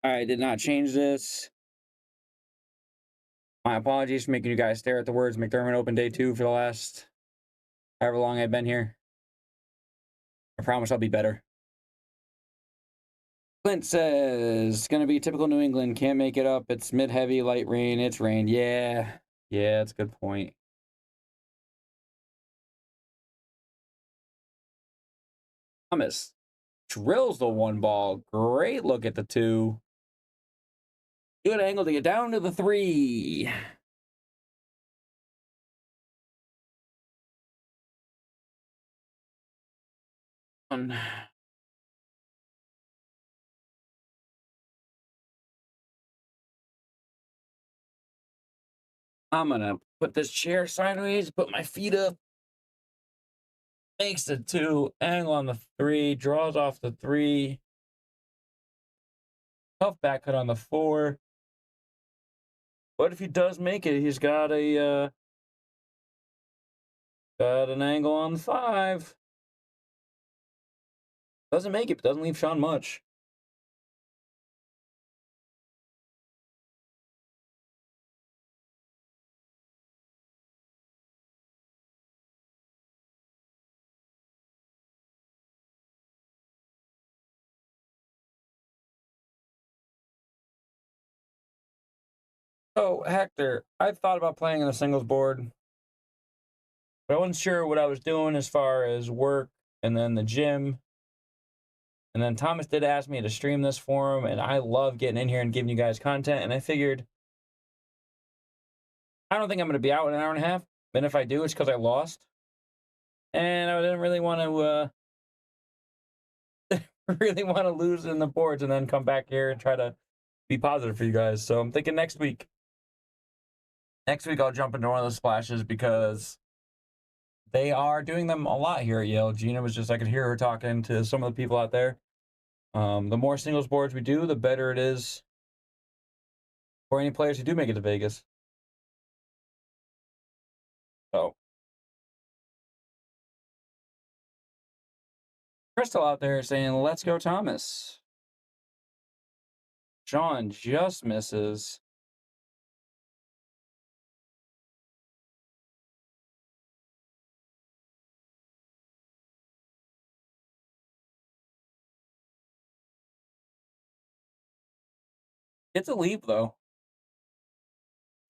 I did not change this. My apologies for making you guys stare at the words McDermott Open Day 2 for the last however long I've been here. I promise I'll be better. Clint says, it's going to be typical New England. Can't make it up. It's mid-heavy, light rain. It's rain. Yeah. Yeah, that's a good point. Thomas drills the 1 ball. Great look at the 2. Good angle to get down to the 3. I'm gonna put this chair sideways, put my feet up. Makes the 2, angle on the 3, draws off the 3. Tough back cut on the 4. But if he does make it, he's got a got an angle on the 5. Doesn't make it, but doesn't leave Sean much. So, Hector, I thought about playing on the singles board, but I wasn't sure what I was doing as far as work and then the gym. And then Thomas did ask me to stream this for him, and I love getting in here and giving you guys content. And I figured, I don't think I'm going to be out in an hour and a half. And if I do, it's because I lost. And I didn't really want to lose in the boards and then come back here and try to be positive for you guys. So I'm thinking next week. Next week I'll jump into one of those splashes because they are doing them a lot here at Yale. Gina was just, I could hear her talking to some of the people out there. The more singles boards we do, the better it is for any players who do make it to Vegas. So, Crystal out there saying, let's go, Thomas. Sean just misses. It's a leave, though.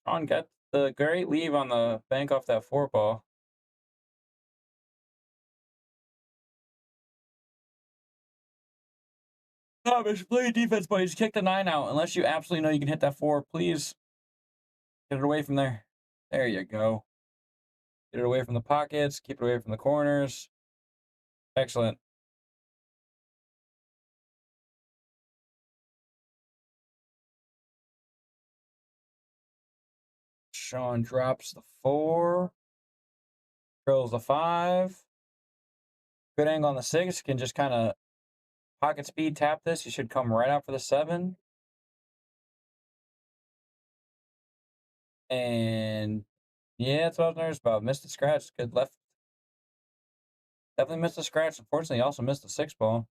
Sean got the great leave on the bank off that 4 ball. Thomas, play defense, buddies. Kick the 9 out. Unless you absolutely know you can hit that 4, please get it away from there. There you go. Get it away from the pockets. Keep it away from the corners. Excellent. Sean drops the 4. Drills the 5. Good angle on the 6. Can just kind of pocket speed tap this. You should come right out for the 7. And yeah, that's what I was nervous about. Missed the scratch. Good left. Definitely missed the scratch. Unfortunately, he also missed the 6 ball.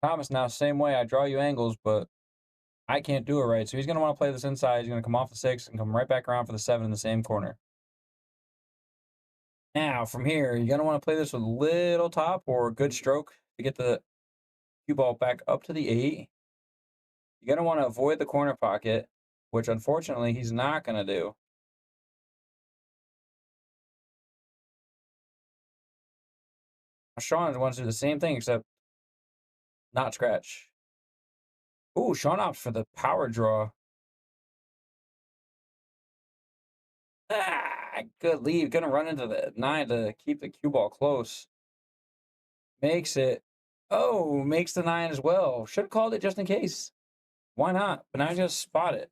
Thomas now, same way. I draw you angles, but I can't do it right. So he's going to want to play this inside. He's going to come off the 6 and come right back around for the 7 in the same corner. Now, from here, you're going to want to play this with a little top or a good stroke to get the cue ball back up to the 8. You're going to want to avoid the corner pocket, which unfortunately he's not going to do. Sean wants to do the same thing except not scratch. Ooh, Sean opts for the power draw. Good leave. Gonna run into the 9 to keep the cue ball close. Makes it. Oh, makes the 9 as well. Should have called it just in case. Why not? But now I just spot it.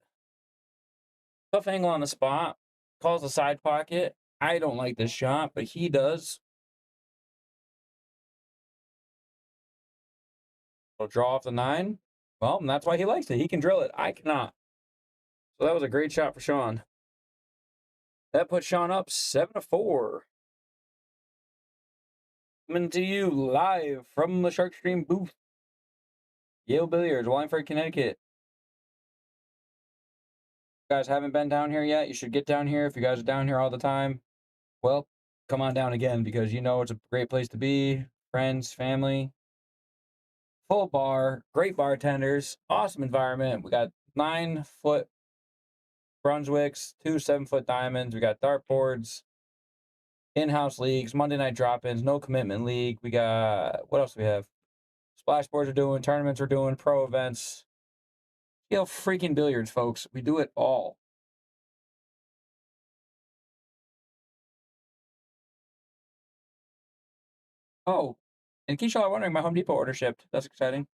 Tough angle on the spot. Calls the side pocket. I don't like this shot, but he does. I'll draw off the 9. Well, and that's why he likes it. He can drill it. I cannot. So that was a great shot for Sean. That put Sean up 7-4. Coming to you live from the Shark Stream booth. Yale Billiards, Wallingford, Connecticut. If you guys haven't been down here yet, you should get down here. If you guys are down here all the time, well, come on down again because you know it's a great place to be. Friends, family. Full bar, great bartenders, awesome environment. We got 9-foot Brunswicks, 2 7-foot diamonds. We got dartboards, in-house leagues, Monday night drop-ins, no commitment league. We got, what else do we have? Splash boards are doing, tournaments are doing, pro events. Yale freaking Billiards, folks. We do it all. Oh, in case y'all are wondering, my Home Depot order shipped. That's exciting.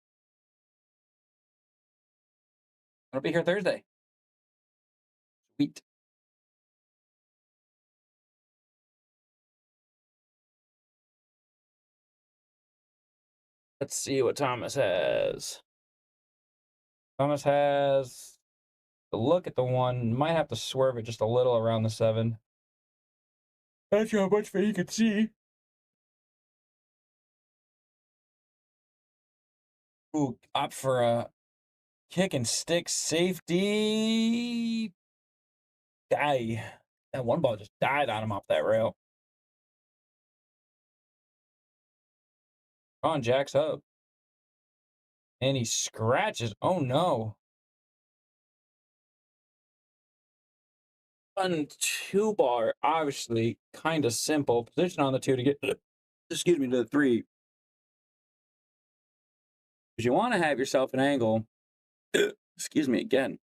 I'll be here Thursday. Sweet. Let's see what Thomas has. Thomas has a look at the 1. Might have to swerve it just a little around the 7. That's how much you can see. Ooh, opt for a kick and stick safety. Die. That 1 ball just died on him off that rail. On, jacks up. And he scratches. Oh, no. 1-2 bar. Obviously, kind of simple. Position on the 2 to get, excuse me, to the 3. Because you want to have yourself an angle. Excuse me again.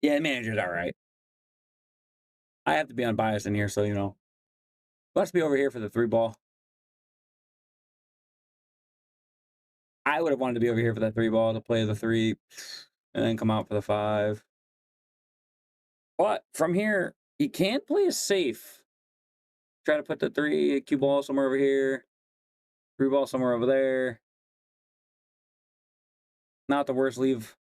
Yeah, the manager's all right. I have to be unbiased in here, so, you know. Must be over here for the 3 ball. I would have wanted to be over here for that 3 ball to play the 3 and then come out for the 5. But from here, you can't play it safe. Try to put the 3 cue ball somewhere over here. 3 ball somewhere over there. Not the worst leave.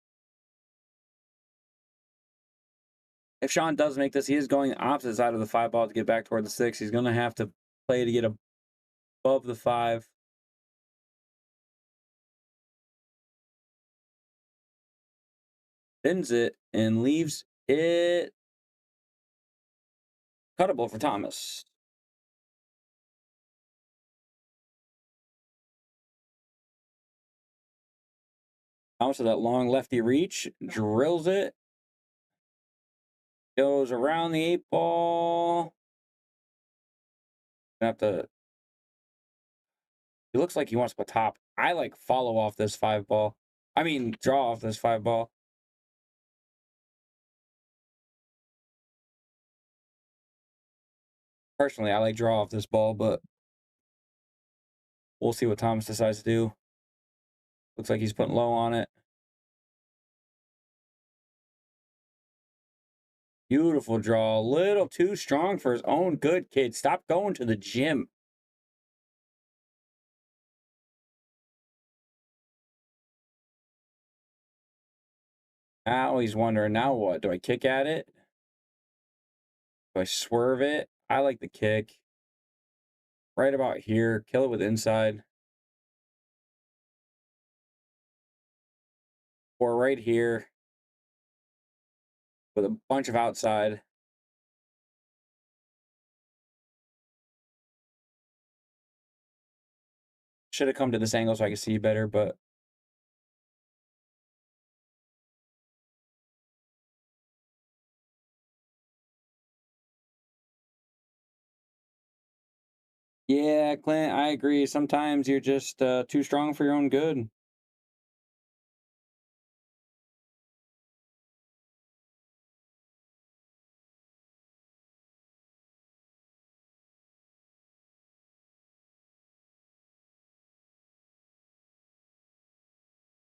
If Sean does make this, he is going the opposite side of the 5 ball to get back toward the 6. He's going to have to play to get above the 5. Spins it and leaves it cuttable for Thomas. Thomas with that long lefty reach, drills it. Goes around the 8 ball. Have to. He looks like he wants to top. I like follow off this 5 ball. I mean, draw off this 5 ball. Personally, I like draw off this ball, but we'll see what Thomas decides to do. Looks like he's putting low on it. Beautiful draw. A little too strong for his own good, kid. Stop going to the gym. Now he's wondering, now what? Do I kick at it? Do I swerve it? I like the kick. Right about here. Kill it with inside. Or right here. With a bunch of outside. Should have come to this angle so I could see better, but yeah, Clint, I agree. Sometimes you're just too strong for your own good.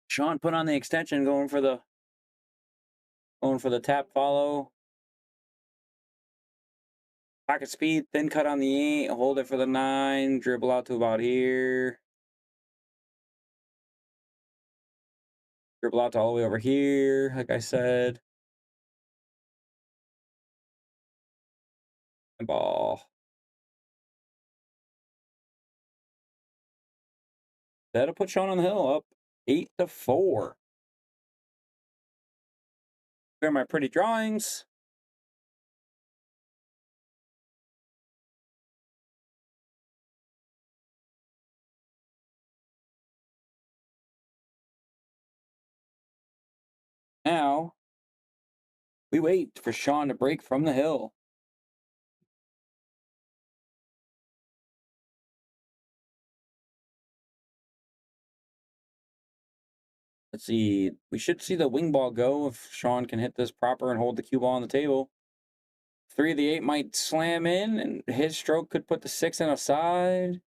Sean put on the extension, going for the tap follow. Pocket speed, thin cut on the 8, hold it for the 9, dribble out to about here. Dribble out to all the way over here, like I said. Ball. That'll put Sean on the hill up 8-4. Here are my pretty drawings. Now, we wait for Sean to break from the hill. Let's see. We should see the wing ball go if Sean can hit this proper and hold the cue ball on the table. 3 of the 8 might slam in, and his stroke could put the 6 in a side.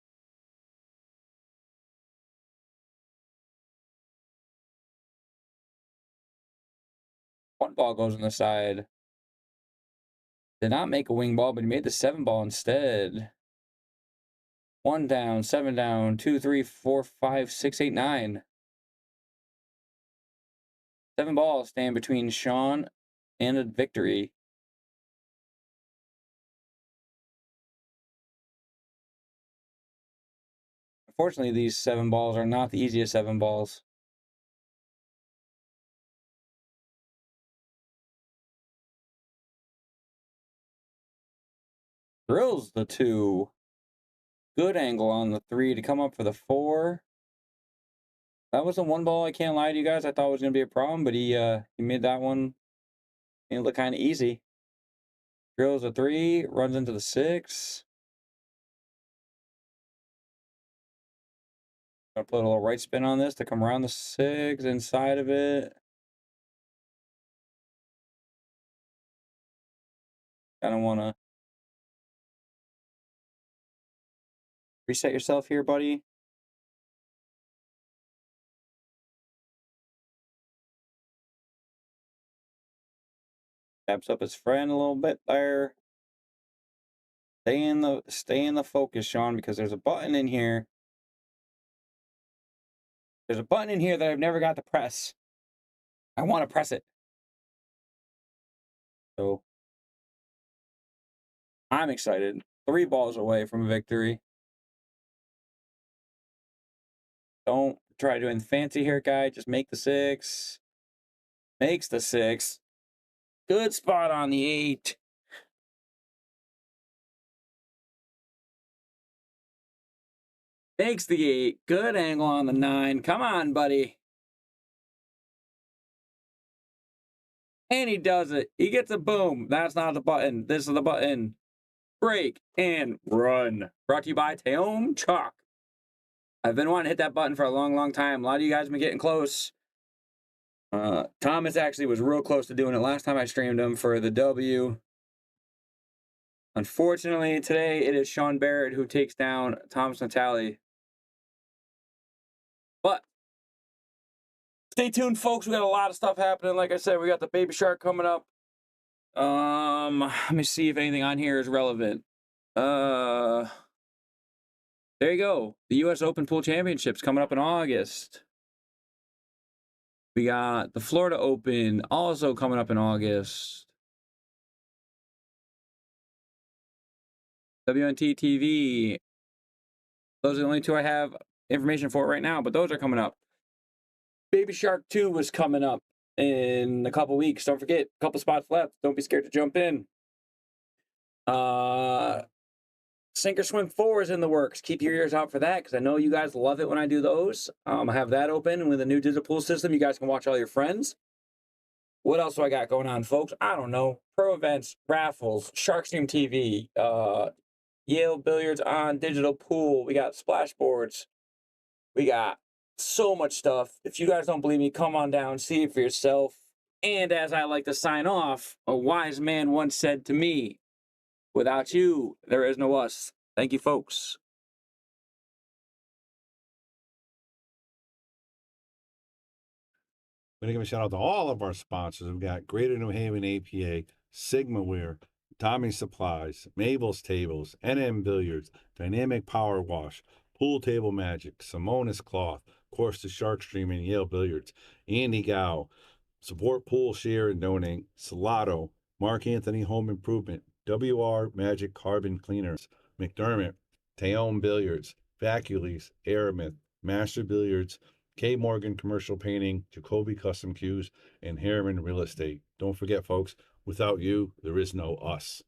One ball goes on the side. Did not make a wing ball, but he made the 7 ball instead. 1 down, 7 down, 2, 3, 4, 5, 6, 8, 9. 7 balls stand between Sean and a victory. Unfortunately, these 7 balls are not the easiest 7 balls. Drills the 2. Good angle on the 3 to come up for the 4. That was the 1 ball, I can't lie to you guys, I thought was going to be a problem, but he made that one look kind of easy. Drills a 3, runs into the 6. Gonna put a little right spin on this to come around the 6 inside of it. Kind of want to reset yourself here, buddy. Taps up his friend a little bit there. Stay in the focus, Sean, because there's a button in here. There's a button in here that I've never got to press. I want to press it. So I'm excited. 3 balls away from a victory. Don't try doing fancy here, guy. Just make the 6. Makes the 6. Good spot on the 8. Makes the 8. Good angle on the 9. Come on, buddy. And he does it. He gets a boom. That's not the button. This is the button. Break and run. Brought to you by Taom Chalk. I've been wanting to hit that button for a long, long time. A lot of you guys have been getting close. Thomas actually was real close to doing it last time I streamed him for the W. Unfortunately, today it is Sean Barret who takes down Thomas Natale. But stay tuned, folks. We got a lot of stuff happening. Like I said, we got the Baby Shark coming up. Let me see if anything on here is relevant. There you go. The U.S. Open Pool Championships coming up in August. We got the Florida Open also coming up in August. WNT TV. Those are the only 2 I have information for right now, but those are coming up. Baby Shark 2 was coming up in a couple weeks. Don't forget, a couple spots left. Don't be scared to jump in. Sink or Swim 4 is in the works. Keep your ears out for that because I know you guys love it when I do those. I have that open with a new digital pool system. You guys can watch all your friends. What else do I got going on, folks? I don't know. Pro events, raffles, Sharkstream TV, Yale Billiards on digital pool. We got splashboards. We got so much stuff. If you guys don't believe me, come on down, see it for yourself. And as I like to sign off, a wise man once said to me, without you, there is no us. Thank you, folks. We're going to give a shout out to all of our sponsors. We've got Greater New Haven APA, Sigma Wear, Tommy Supplies, Mabel's Tables, NM Billiards, Dynamic Power Wash, Pool Table Magic, Simonis Cloth, Of course, the Shark Stream and Yale Billiards. Andy Gow. Support Pool, Share, and Donate. Salotto. Mark Anthony Home Improvement. WR Magic Carbon Cleaners. McDermott. Taom Billiards. Vacules. Aramith. Master Billiards. K. Morgan Commercial Painting. Jacoby Custom Cues. And Harriman Real Estate. Don't forget, folks, without you, there is no us.